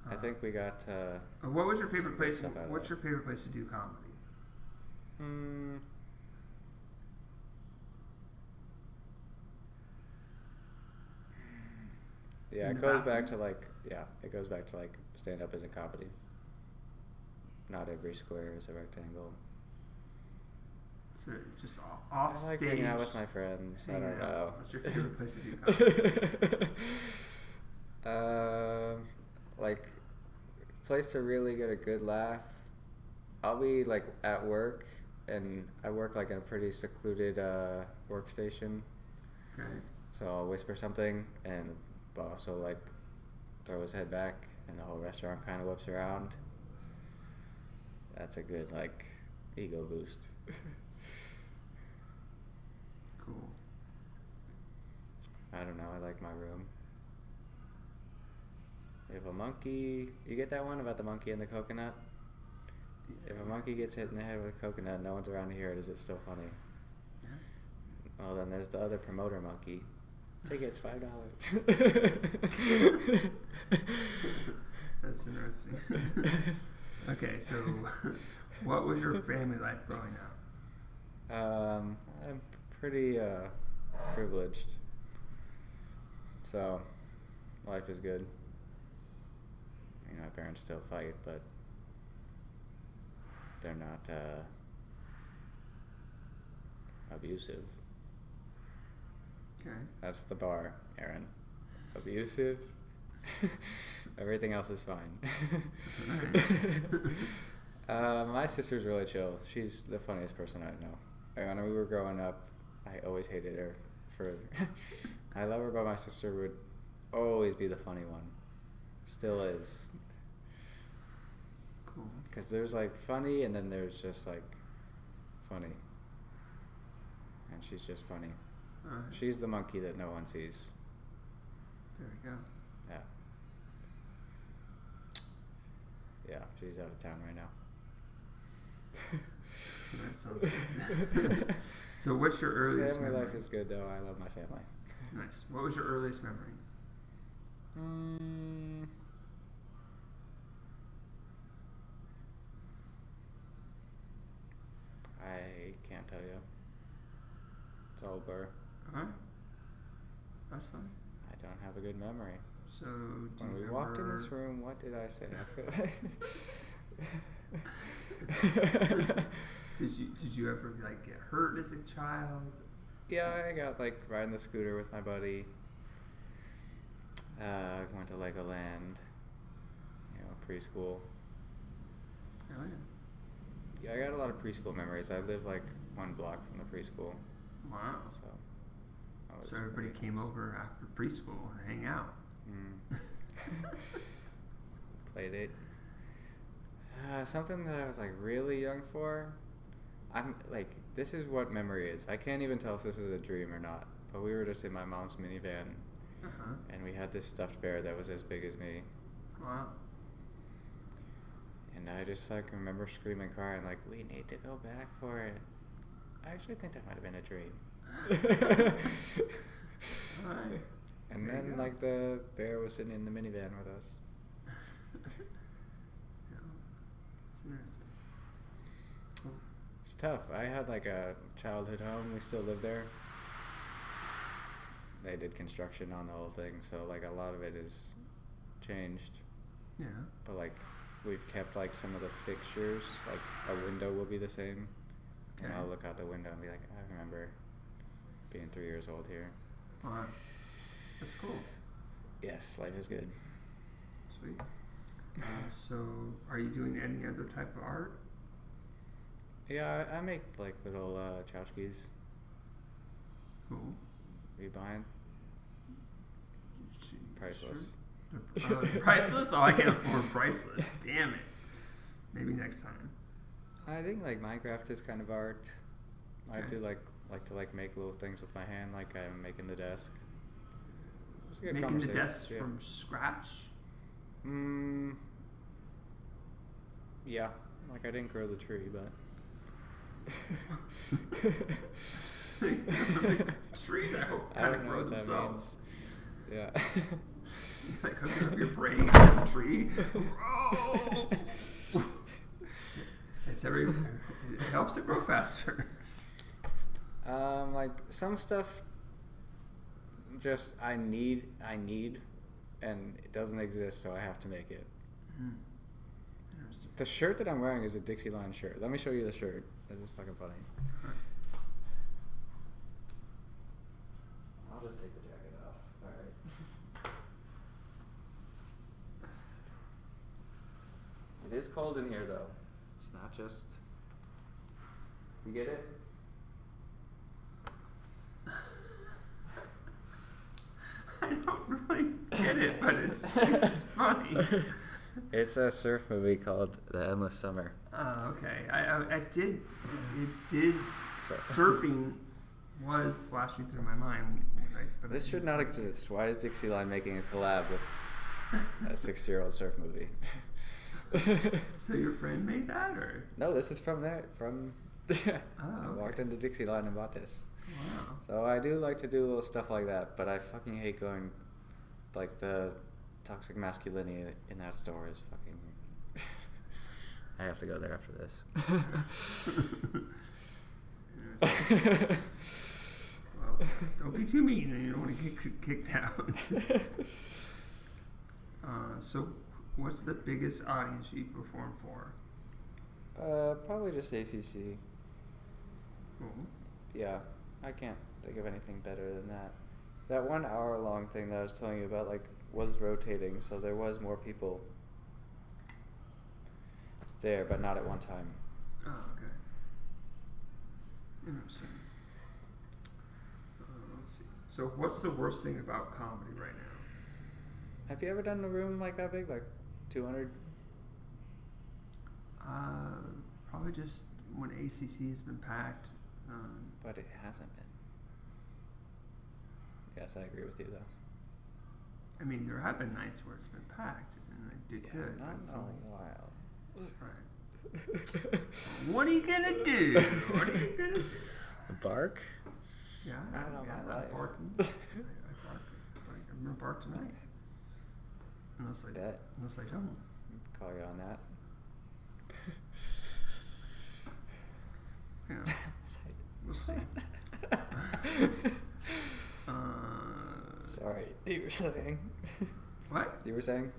I think we got. What was your favorite place? What's your favorite place to do comedy? Yeah, it goes back to stand up as a comedy. Not every square is a rectangle. So just off I like stage. hanging out with my friends. I don't know. What's your favorite place to do comedy? Like, place to really get a good laugh. I'll be like at work, and I work like in a pretty secluded workstation. Okay. So I'll whisper something, and boss will like throw his head back, and the whole restaurant kind of whips around. That's a good like ego boost. Cool. I don't know. I like my room. If a monkey, you get that one about the monkey and the coconut? If a monkey gets hit in the head with a coconut, no one's around to hear it. Is it still funny? Yeah. Well, then there's the other promoter monkey. Tickets $5. That's interesting. Okay, so what was your family like growing up? I'm pretty privileged. So life is good. My parents still fight, but they're not abusive. Okay. That's the bar, Aaron. Abusive. Everything else is fine. My sister's really chill. She's the funniest person I know. When we were growing up, I always hated her for. I love her, but my sister would always be the funny one. Still is. Cool. Because there's like funny, and then there's just like funny. And she's just funny. All right. She's the monkey that no one sees. There we go. Yeah. Yeah, she's out of town right now. That sounds good. So what's your earliest Family memory? life is good, though. I love my family. Nice. What was your earliest memory? I can't tell you. It's all blur. Alright. That's fine. I don't have a good memory. So, when we walked in this room, what did I say? Did you ever like get hurt as a child? Yeah, I got like riding the scooter with my buddy. Went to Legoland. Preschool. Oh yeah. Yeah, I got a lot of preschool memories. I live like 1 block from the preschool. Wow. So everybody came over after preschool to hang out. Play date. Something that I was like really young for. I'm like, this is what memory is. I can't even tell if this is a dream or not. But we were just in my mom's minivan, and we had this stuffed bear that was as big as me. Wow. And I just like remember screaming, crying, like, we need to go back for it. I actually think that might have been a dream. Alright. And then like the bear was sitting in the minivan with us. Yeah. That's interesting. Cool. It's tough. I had like a childhood home. We still live there. They did construction on the whole thing, so like a lot of it is changed. Yeah. But like we've kept like some of the fixtures. Like a window will be the same. Okay. And I'll look out the window and be like, I remember being 3 years old here. Wow. That's cool. Yes, life is good. Sweet. So, are you doing any other type of art? Yeah, I make like little tchotchkes. Cool. Are you buying? Priceless. Sure. Priceless? Oh, I can't afford priceless. Damn it. Maybe next time. I think like Minecraft is kind of art. Okay. I do like to make little things with my hand, like I'm making the desk. It's a good Making the desk yeah. from scratch? Yeah. Like I didn't grow the tree, but trees, I hope, kind of grow themselves. Yeah. Like hooking up your brain to the tree. Grow! It helps it grow faster. Like some stuff just I need and it doesn't exist, so I have to make it. Interesting. The shirt that I'm wearing is a Dixieland shirt. Let me show you the shirt. This is fucking funny. I'll just take the jacket off. Alright. It is cold in here though. It's not just... You get it? I don't really get it, but it's funny. It's a surf movie called The Endless Summer. Oh, okay. I did. It did. So. Surfing was flashing through my mind. But This should not exist. Why is Dixieland making a collab with a 6-year-old surf movie? So your friend made that, or? No, this is from there. From okay. I walked into Dixieland and bought this. Wow. So I do like to do little stuff like that, but I fucking hate going. Like the toxic masculinity in that store is fucking. I have to go there after this. Well, don't be too mean, and you don't want to get kicked out. So, what's the biggest audience you perform for? Probably just ACC. Cool. Yeah, I can't think of anything better than that. That 1 hour long thing that I was telling you about, like, was rotating, so there was more people there, but not at one time. Oh, okay. Interesting. Let's see. So, what's the worst thing about comedy right now? Have you ever done a room like that big, like 200? Probably just when ACC has been packed. But it hasn't been. Yes, I agree with you, though. I mean, there have been nights where it's been packed, and I did good. Not but it's in a only- while. Right. What are you gonna do? What are you gonna do? Bark? Yeah, I don't know yeah, my I'm life. barking. I'm gonna bark tonight. Unless I don't. Call you on that. Yeah. We'll see. Sorry, you were saying. What? You were saying?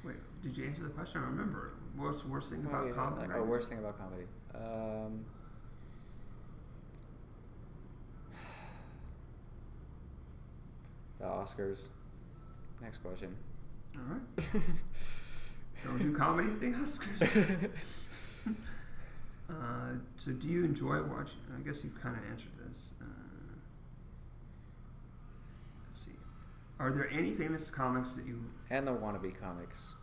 Wait, did you answer the question? I don't remember. What's the worst thing about comedy? Right? Worst thing about comedy. The Oscars. Next question. All right. Don't do comedy at the Oscars. So do you enjoy watching? I guess you kind of answered this. Let's see. Are there any famous comics that you... And the wannabe comics.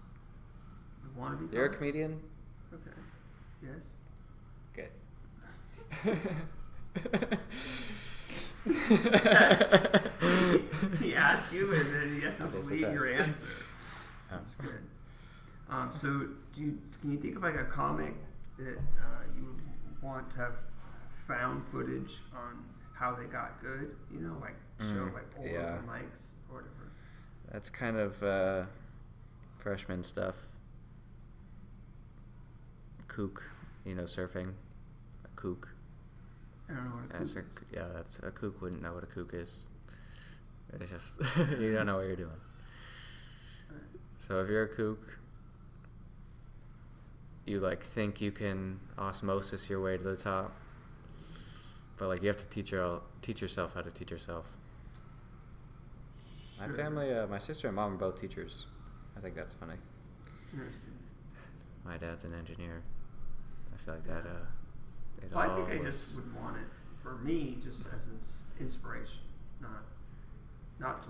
The wannabe You're comic? a comedian? Okay. Yes. Good. He asked you and then he has to That is a believe your test. answer. That's good. So can you think of like a comic that you would want to have found footage on how they got good? You know, like show like old mics or whatever. That's kind of freshman stuff. Kook, surfing. A kook. I don't know what a kook is. That's a kook wouldn't know what a kook is. It's just you don't know what you're doing. So if you're a kook, you think you can osmosis your way to the top, but you have to teach yourself how to teach yourself. Sure. My family, my sister and mom are both teachers. I think that's funny. Interesting. My dad's an engineer. I feel like that. Well, I think I just would want it for me just as an inspiration, not to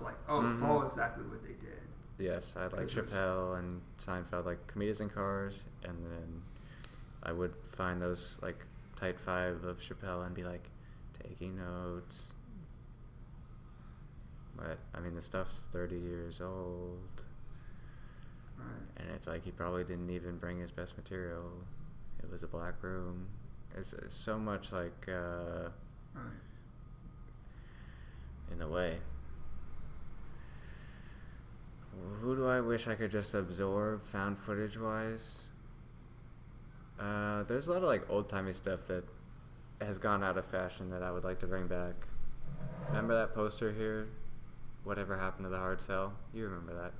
follow exactly what they did. Yes, I like Chappelle and Seinfeld, like comedians in cars, and then I would find those tight five of Chappelle and be taking notes. But I mean, the stuff's 30 years old, right? And it's he probably didn't even bring his best material. It was a black room. It's so much right. In the way. Who do I wish I could just absorb found footage wise? There's a lot of old-timey stuff that has gone out of fashion that I would like to bring back. Remember that poster here? Whatever happened to the hard sell? You remember that.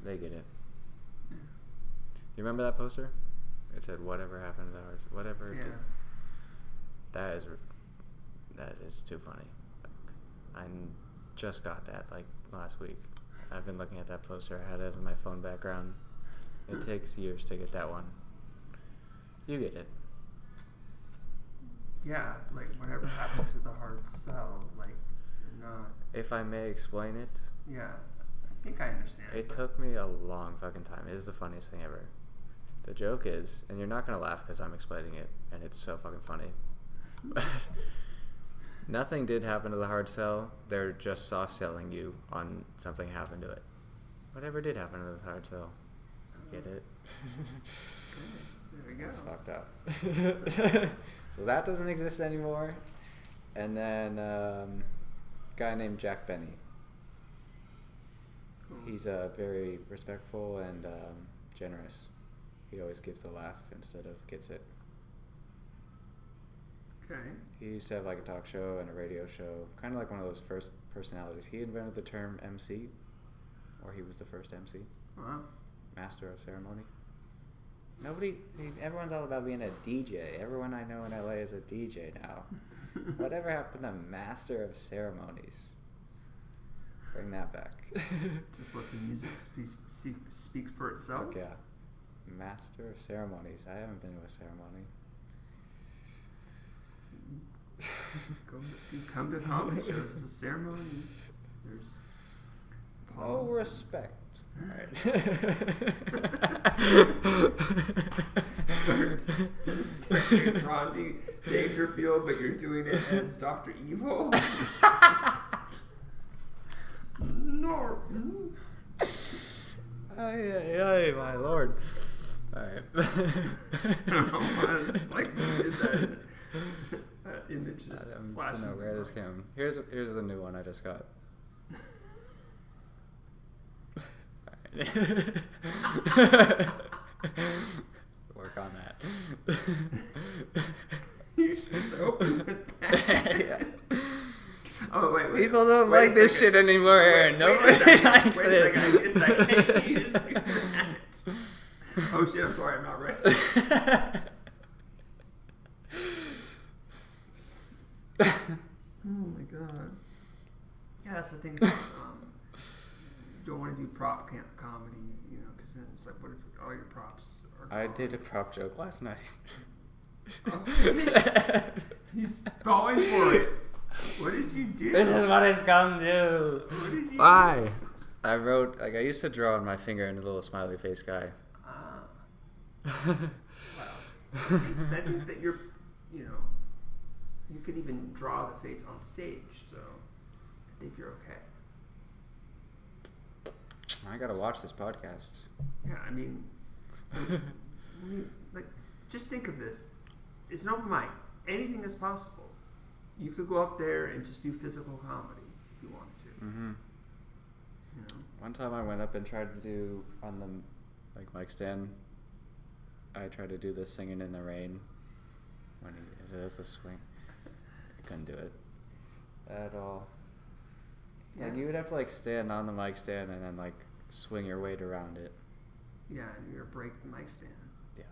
They get it. Yeah. You remember that poster? It said, "Whatever happened to the hard sell?" Whatever. Yeah. That is too funny. I just got that last week. I've been looking at that poster. I had it in my phone background. It takes years to get that one. You get it. Yeah, whatever happened to the hard sell, not... If I may explain it. Yeah, I think I understand. It took me a long fucking time. It is the funniest thing ever. The joke is, and you're not going to laugh because I'm explaining it, and it's so fucking funny. Nothing did happen to the hard sell. They're just soft selling you on something happened to it. Whatever did happen to the hard sell. Get it? There we go. It's fucked up. So that doesn't exist anymore. And then a guy named Jack Benny. Cool. He's very respectful and generous. He always gives the laugh instead of gets it. Okay. He used to have a talk show and a radio show, kind of one of those first personalities. He invented the term MC, or he was the first MC. Wow. Master of ceremony. Everyone's all about being a DJ. Everyone I know in LA is a DJ now. Whatever happened to Master of Ceremonies? Bring that back. Just let the music speak for itself. Fuck yeah. Master of Ceremonies. I haven't been to a ceremony. Come to comedy shows. It's a ceremony. There's no respect. All right. Start Rodney Dangerfield, but you're doing it as Dr. Evil. No. Ay, my lord. All right. I don't know why I did that. image just I don't flashing. know where this came. Here's the new one I just got. Work on that. You should open with that. Yeah. Oh wait. People don't like this shit anymore, Aaron. Nobody likes it. Wait a second. You didn't do that. Oh shit! I'm sorry. I'm not ready. Oh my god. Yeah, that's the thing. You don't want to do prop comedy, you know, because then it's like, what if all your props are I gone? did a prop joke last night. Oh, he's falling for it. What did you do? This is what it's come to. What did you Why? I wrote, like, I used to draw on my finger and a little smiley face guy. Wow. I think that you're, you know, you could even draw the face on stage, so I think you're okay. I gotta watch this podcast. Yeah, I mean, like, just think of this. It's an open mic. Anything is possible. You could go up there and just do physical comedy if you wanted to. Mm-hmm. You know? One time I went up and tried to do on the mic stand. I tried to do the singing in the rain. When is the swing? I couldn't do it at all. Yeah. Like you would have to stand on the mic stand and then swing your weight around it. Yeah, and you're break the mic stand. Yeah.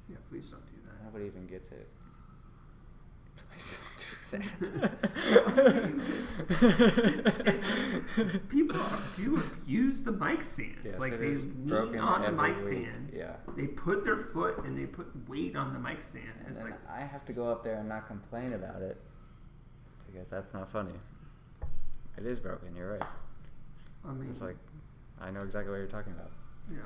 Yeah, please don't do that. Nobody even gets it. Please don't do that. People do abuse the mic stands. Yes, like it they is lean broken on the every mic week. stand. Yeah. They put their foot and they put weight on the mic stand. And It's then like, I have to go up there and not complain about it because that's not funny. It is broken. You're right. I mean, It's like I know exactly what you're talking about. you know,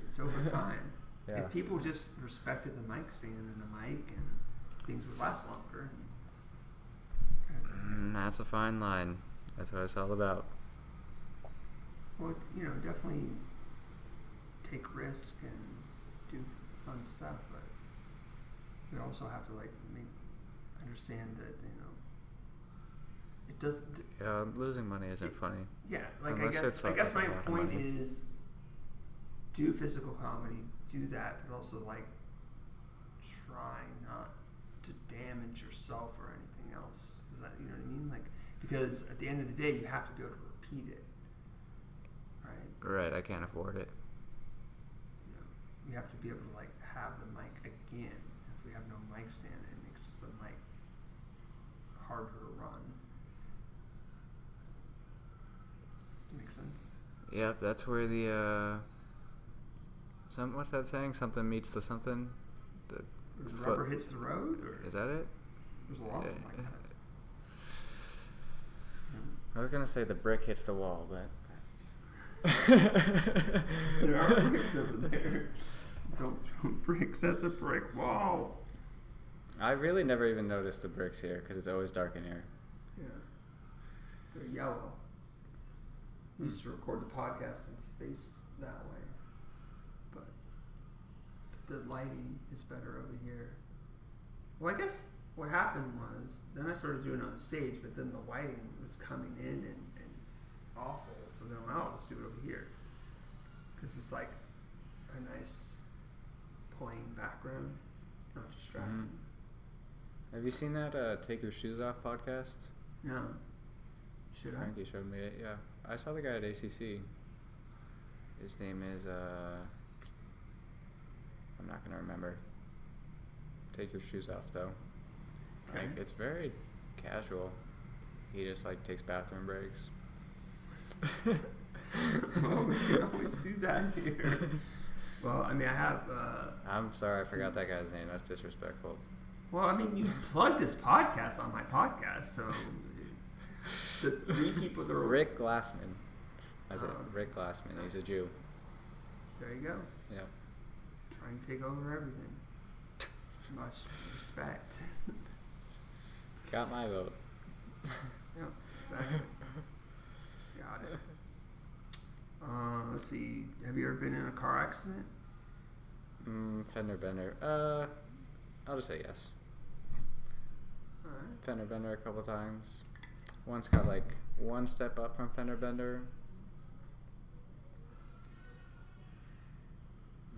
it's over time. Yeah. If people just respected the mic stand and the mic, and things would last longer. That's a fine line. That's what it's all about. Well, you know, definitely take risk and do fun stuff, but we also have to understand that, you know, it doesn't. Yeah, losing money isn't funny. Yeah, Unless I guess my a lot of point money. is, do physical comedy, do that, but also try not to damage yourself or anything else. Is that, you know what I mean? Because at the end of the day, you have to be able to repeat it, right? Right, I can't afford it. You know, we have to be able to have the mic again. If we have no mic stand, it makes the mic harder to run. Makes sense. Yep, that's where the what's that saying? Something meets the something. The Rubber hits the road, or is that it? there's a lot of them like that. I was gonna say the brick hits the wall, but There are bricks over there. Don't throw bricks at the brick wall. I really never even noticed the bricks here because it's always dark in here. Yeah. They're yellow. I used to record the podcast and face that way. But the lighting is better over here. Well, I guess what happened was, then I started doing it on stage, but then the lighting was coming in and awful. So then I'm like, oh, let's do it over here. Because it's like a nice plain background, not distracting. Mm-hmm. Have you seen that Take Your Shoes Off podcast? No. Should I? Frankie showed me it, yeah. I saw the guy at ACC. His name is, I'm not going to remember. Take Your Shoes Off, though. Okay. It's very casual. He just, takes bathroom breaks. Well, we can always do that here. Well, I mean, I have... I'm sorry, I forgot that guy's name. That's disrespectful. Well, I mean, you plugged this podcast on my podcast, so... The three people that are... Rick Glassman. Rick Glassman. He's a Jew. There you go. Yep. Trying to take over everything. Much respect. Got my vote. Yep, exactly. Got it. Let's see. Have you ever been in a car accident? Fender bender. I'll just say yes. Alright. Fender Bender a couple times. Once got like one step up from Fender Bender.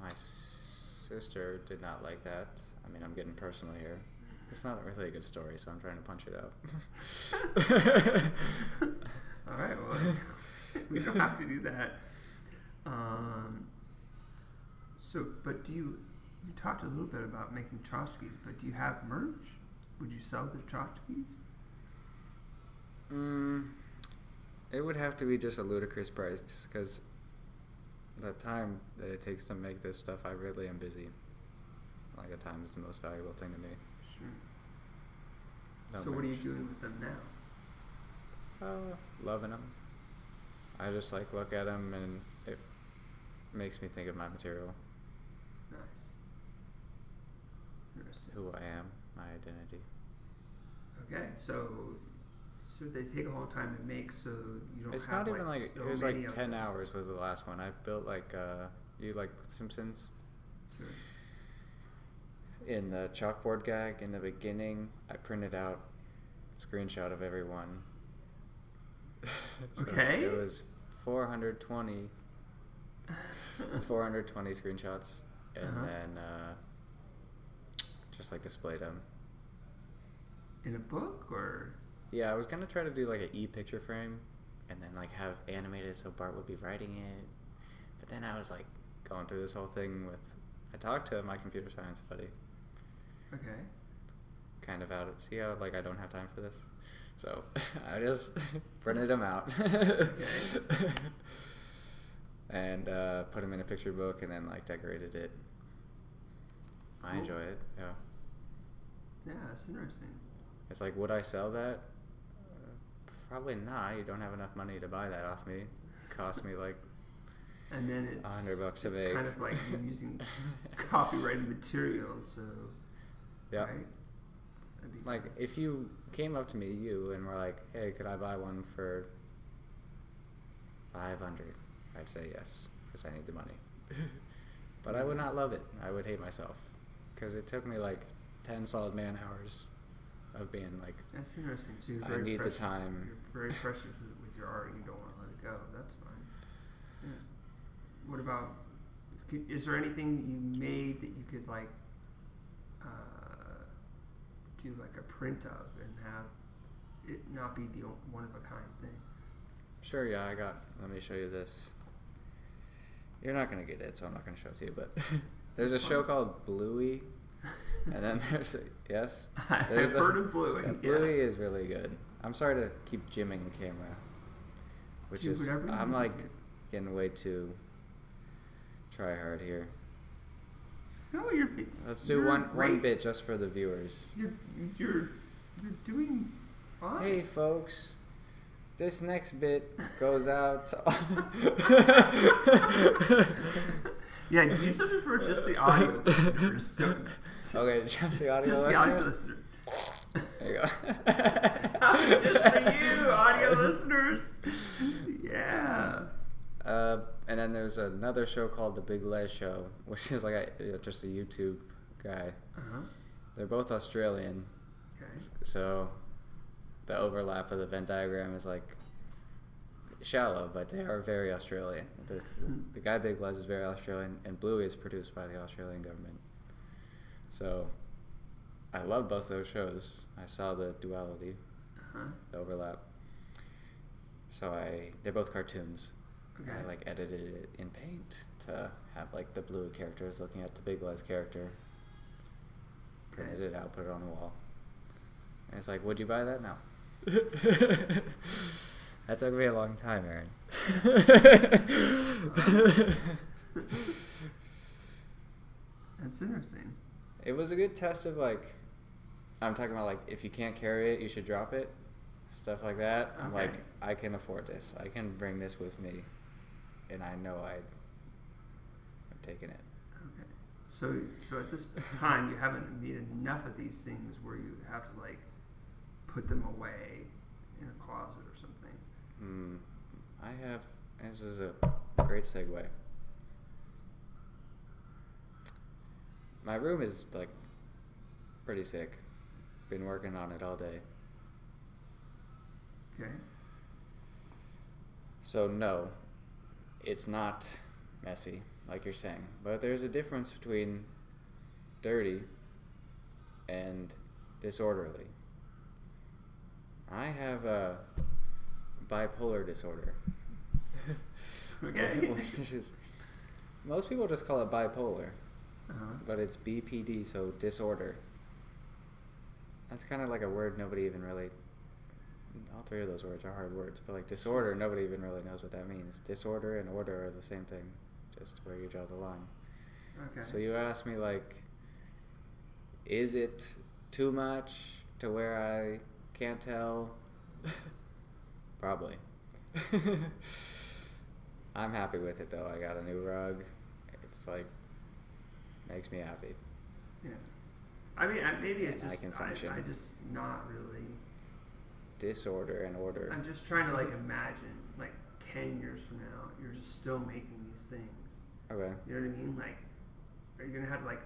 My sister did not like that. I mean, I'm getting personal here. It's not really a good story, so I'm trying to punch it out. Alright, well, we don't have to do that. But you talked a little bit about making tchotchkes, but do you have merch? Would you sell the tchotchkes? It would have to be just a ludicrous price, because the time that it takes to make this stuff, I really am busy. Like, the time is the most valuable thing to me. Sure. So what are you doing with them now? Loving them. I just like look at them and it makes me think of my material. Nice. Interesting. Who I am, my identity. Okay, so they take a long time to make, so you don't it's have not even like so it was many like of 10 them. hours was the last one. I built like you like Simpsons? Sure. In the chalkboard gag in the beginning, I printed out a screenshot of every one. So okay. It was 420 screenshots, and then just like displayed them. In a book, or? Yeah, I was gonna try to do like an e-picture frame, and then like have animated so Bart would be writing it. But then I was like going through this whole thing with. I talked to my computer science buddy. Okay. Kind of out of see how like I don't have time for this, so I just printed them out. Okay. And put them in a picture book, and then like decorated it. Cool. I enjoy it. Yeah. Yeah, that's interesting. It's like, would I sell that? Probably not. You don't have enough money to buy that off me. It cost me like. And then it's $100 to it's make. kind of like you using copyrighted material, so. Yeah. Right? Like if you came up to me, and were like, "Hey, could I buy one for 500?" I'd say yes, because I need the money. But I would not love it. I would hate myself, because it took me like 10 solid man hours of being like. That's interesting too. I need the time. You're very precious with your art, and you don't want to let it go. That's fine. Yeah. What about? Is there anything you made that you could like do like a print of and have it not be the one of a kind thing? Sure. Yeah, let me show you this. You're not gonna get it, so I'm not gonna show it to you. But there's a show called Bluey, and then there's yes. I've heard of Bluey. Yeah, Bluey is really good. I'm sorry to keep jimming the camera, which is I'm like getting way too try hard here. No, let's do one bit just for the viewers. You're doing fine. Hey folks, this next bit goes out to yeah, you said it for just the audio listeners. Okay, just the audio just listeners? the audio listeners. There you go. Just for you, audio listeners. Yeah. And then there's another show called The Big Les Show, which is like just a YouTube guy. Uh-huh. They're both Australian. Okay. So the overlap of the Venn diagram is like shallow, but they are very Australian. The guy Big Les is very Australian, and Bluey is produced by the Australian government. So I love both those shows. I saw the duality, the overlap. So they're both cartoons. Okay. I like edited it in Paint to have like the Bluey characters looking at the Big Les character. Printed it out, put it on the wall. And it's like, would you buy that? No. That took me a long time, Aaron. That's interesting. It was a good test of like, I'm talking about like, if you can't carry it, you should drop it. Stuff like that. Okay. I'm like, I can afford this. I can bring this with me. And I know I'm taking it. Okay. So at this time, you haven't made enough of these things where you have to like put them away in a closet or something. I have. This is a great segue. My room is like pretty sick. been working on it all day. Okay. So no, it's not messy, like you're saying. But there's a difference between dirty and disorderly. I have a bipolar disorder. Okay. Which is, most people just call it bipolar, but it's BPD, so disorder. That's kind of like a word nobody even really... All three of those words are hard words, but like disorder, nobody even really knows what that means. Disorder and order are the same thing, just where you draw the line. Okay. So you asked me, like, is it too much to where I can't tell? Probably. I'm happy with it though. I got a new rug. It's like, makes me happy. Yeah. I mean, maybe it's just, I can function. I just not really. Disorder and order. I'm just trying to like imagine, like 10 years from now, you're just still making these things. Okay. You know what I mean? Like, are you gonna have to like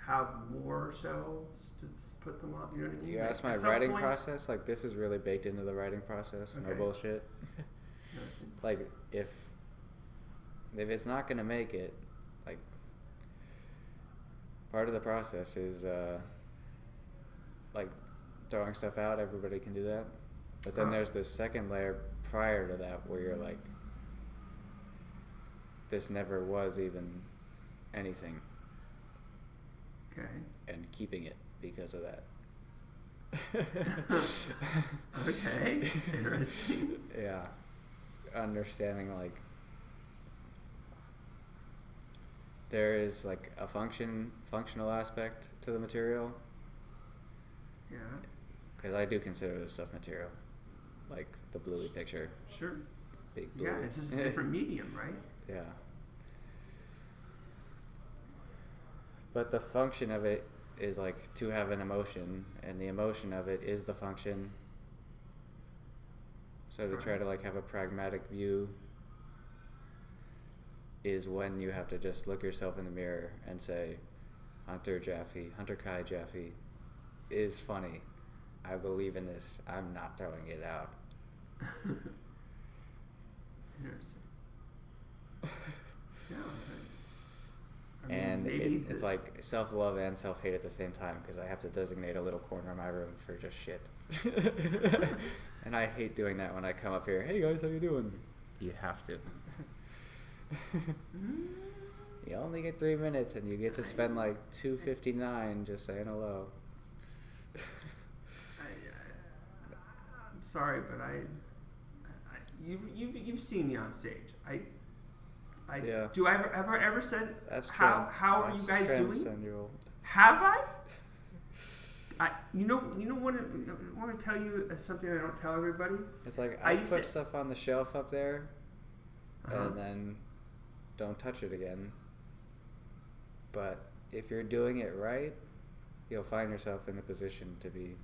have more shelves to put them up? You know what I mean? You like, asked my writing process. Like, this is really baked into the writing process. Okay. No bullshit. Like, if it's not gonna make it, like, part of the process is like throwing stuff out. Everybody can do that, but then there's this second layer prior to that where you're like, this never was even anything. Okay. And keeping it because of that. Okay. Interesting. Yeah. Understanding, like, there is like a functional aspect to the material. Yeah. Because I do consider this stuff material, like the Bluey picture. Sure. Big Bluey. Yeah, it's just a different medium, right? Yeah. But the function of it is like to have an emotion, and the emotion of it is the function. So to try to like have a pragmatic view is when you have to just look yourself in the mirror and say, Hunter Kai Jaffee is funny. I believe in this. I'm not throwing it out. Interesting. Yeah. I mean, and it's like self-love and self-hate at the same time, because I have to designate a little corner of my room for just shit. And I hate doing that when I come up here. Hey guys, how you doing? You have to. You only get 3 minutes, and you get to spend like $2.59 just saying hello. I'm sorry, but you've seen me on stage. Yeah. Do I ever said That's how are you guys doing? Sensual. Have I? You know what? I want to tell you something I don't tell everybody. It's like I put stuff on the shelf up there, and then don't touch it again. But if you're doing it right, you'll find yourself in a position to be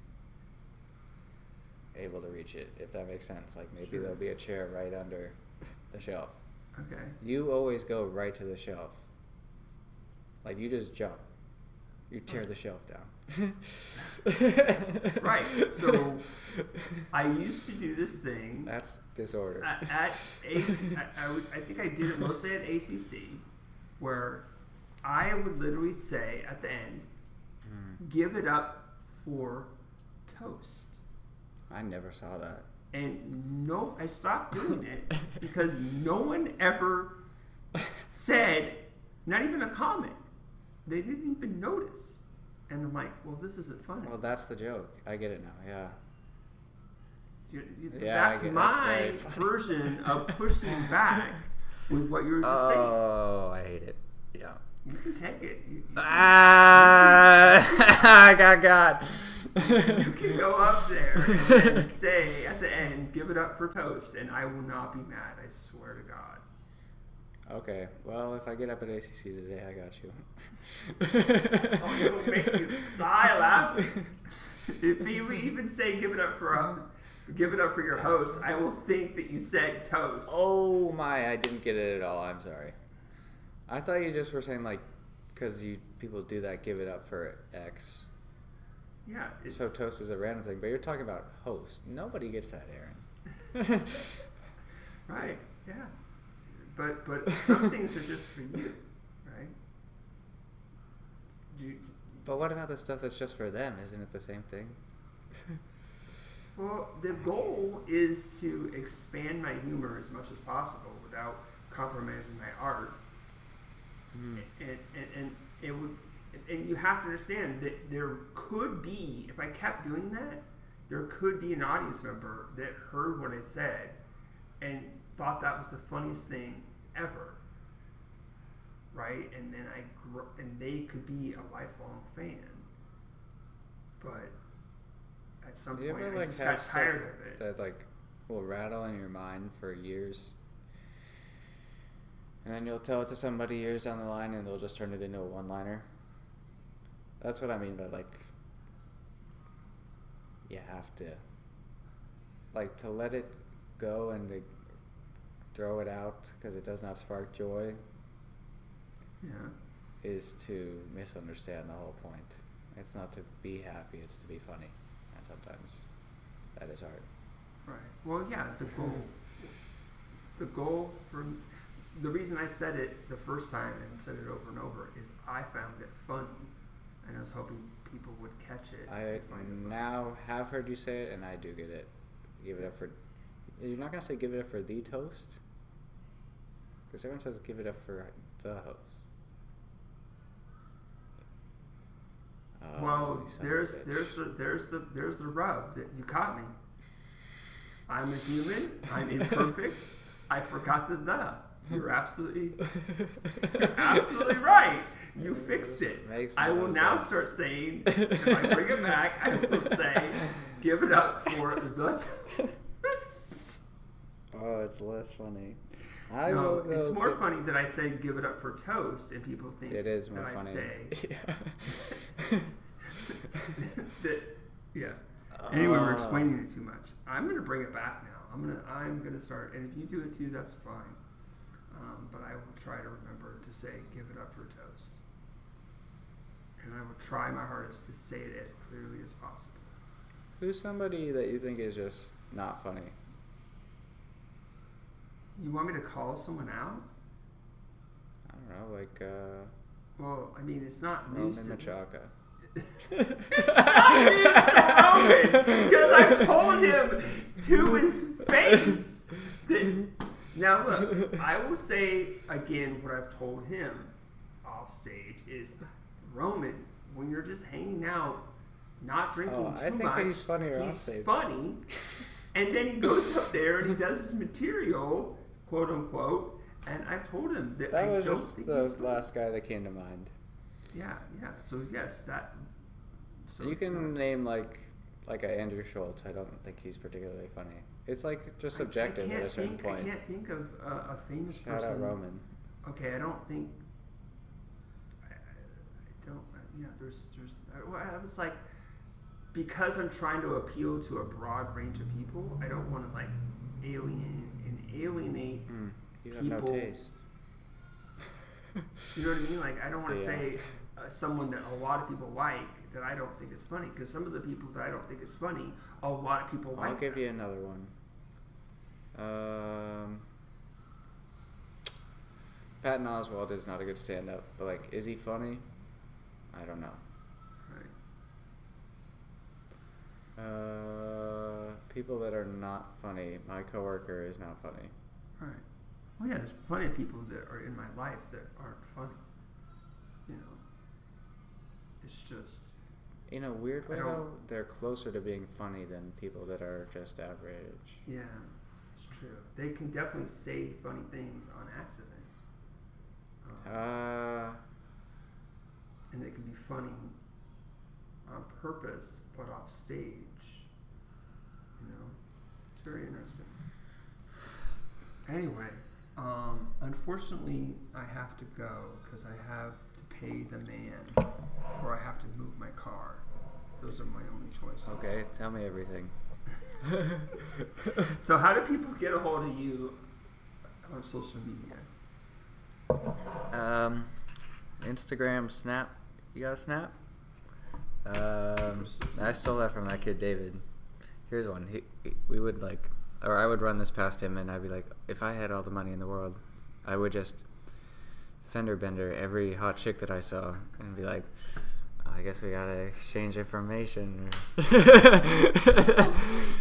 able to reach it, if that makes sense. Like maybe there'll be a chair right under the shelf. Okay. You always go right to the shelf. Like you just jump. You tear the shelf down. Right. So I used to do this thing. That's disorder. I think I did it mostly at ACC, where I would literally say at the end, give it up for toast. I never saw that. And no, I stopped doing it because no one ever said, not even a comment. They didn't even notice. And I'm like, well, this isn't funny. Well, that's the joke. I get it now, yeah. That's my version of pushing back with what you were just saying. Oh, I hate it. Yeah. You can take it. I got. You can go up there and say at the end, give it up for toast, and I will not be mad. I swear to God. Okay. Well, if I get up at ACC today, I got you. Oh, it'll make you die laughing. If you even say give it up for your host, I will think that you said toast. Oh my! I didn't get it at all. I'm sorry. I thought you just were saying like, because people do that, give it up for X. Yeah. So toast is a random thing, but you're talking about host. Nobody gets that, Aaron. Right. Yeah. But some things are just for you, right? But what about the stuff that's just for them? Isn't it the same thing? Well, the goal is to expand my humor as much as possible without compromising my art. And it would, and you have to understand that there could be, if I kept doing that, there could be an audience member that heard what I said and thought that was the funniest thing ever, right? And then and they could be a lifelong fan, but at some point I just got tired of it. That will rattle in your mind for years, and then you'll tell it to somebody years down the line, and they'll just turn it into a one-liner. That's what I mean by you have to to let it go and to throw it out because it does not spark joy. Yeah. Is to misunderstand the whole point. It's not to be happy, it's to be funny. And sometimes that is art. Right. Well, yeah, the goal for the reason I said it the first time and said it over and over is I found it funny, and I was hoping people would catch it. I now have heard you say it, and I do get it. Give it up for. You're not gonna say give it up for the toast, because everyone says give it up for the host. Well, there's the rub that you caught me. I'm a human. I'm imperfect. I forgot the. You're absolutely right. You fixed it. I will now start saying, if I bring it back, I will say, give it up for the. Oh, it's less funny. It's more funny that I say give it up for toast, and people think it is more that funny. I say. Yeah. Anyway, we're explaining it too much. I'm gonna bring it back now. I'm gonna start, and if you do it too, that's fine. But I will try to remember to say give it up for toast, and I will try my hardest to say it as clearly as possible. Who's somebody that you think is just not funny? You want me to call someone out? I don't know, well, I mean, it's not news Roman to Machaca. It's not news to Roman, because I've told him to his face that. Now look, I will say again what I've told him off stage is, Roman, when you're just hanging out, not drinking too much. I think he's funnier off stage. He's funny, and then he goes up there and he does his material, quote unquote. And I've told him that I was just the last guy that came to mind. Yeah. So yes, that. So you can name like a Andrew Schultz. I don't think he's particularly funny. It's just subjective at a certain point. I can't think of a famous person. Shout out Roman. Okay, I don't think. I don't. Yeah, there's. It's like, because I'm trying to appeal to a broad range of people, I don't want to alienate you have people. no taste. You know what I mean? Like, I don't want to say someone that a lot of people like that I don't think is funny, because some of the people that I don't think is funny, a lot of people like. I'll give you another one. Patton Oswalt is not a good stand-up, but is he funny? I don't know. Right. People that are not funny. My coworker is not funny. Right. Well, yeah, there's plenty of people that are in my life that aren't funny. You know, it's just. In a weird way, though, they're closer to being funny than people that are just average. Yeah, it's true. They can definitely say funny things on accident. And they can be funny on purpose, but off stage. You know, it's very interesting. Anyway, unfortunately, I have to go because I have to pay the man, or I have to move my car. Those are my only choices. Okay, tell me everything. So how do people get a hold of you on social media? Instagram, Snap. You got a Snap? I stole that from that kid David. Here's one. We would like, or I would run this past him, and I'd be like, if I had all the money in the world, I would just fender bender every hot chick that I saw, and be like, I guess we gotta exchange information.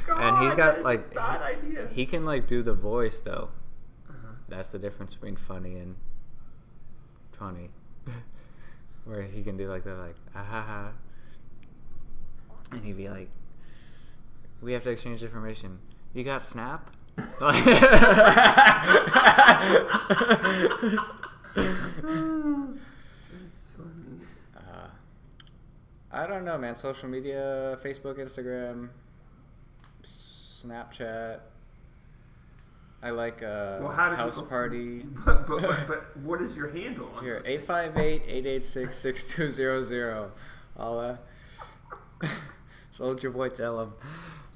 And he's got like, bad idea. He can like do the voice though. That's the difference between funny and funny. Where he can do like the like, ah ha ha. And he'd be like, we have to exchange information. You got Snap? It's funny. I don't know, man. Social media, Facebook, Instagram, Snapchat. I like House Party. But what is your handle on here? 858-886-6200. I'll Soldier Boy, tell him.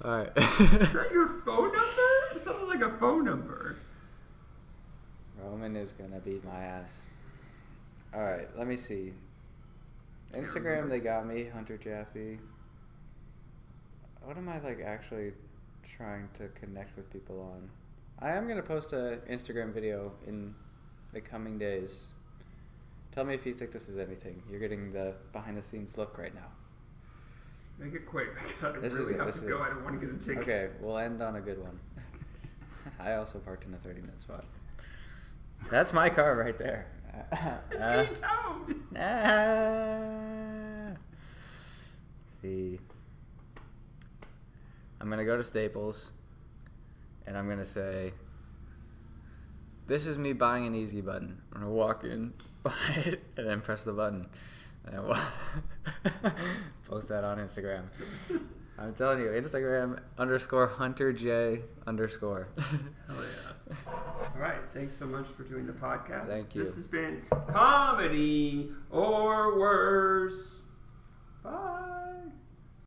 All right. Is that your phone number? It sounds like a phone number. Roman is gonna beat my ass. All right, let me see. Instagram, they got me, Hunter Jaffee. What am I like actually trying to connect with people on? I am gonna post an Instagram video in the coming days. Tell me if you think this is anything. You're getting the behind the scenes look right now. Make it quick. I really have to go. I don't want to get a ticket. Okay, we'll end on a good one. I also parked in a 30-minute spot. That's my car right there. It's getting towed. See. I'm going to go to Staples, and I'm going to say, this is me buying an easy button. I'm going to walk in, buy it, and then press the button. And then post that on Instagram. I'm telling you, Instagram _HunterJ_. Hell yeah. All right. Thanks so much for doing the podcast. Thank you. This has been Comedy or Worse.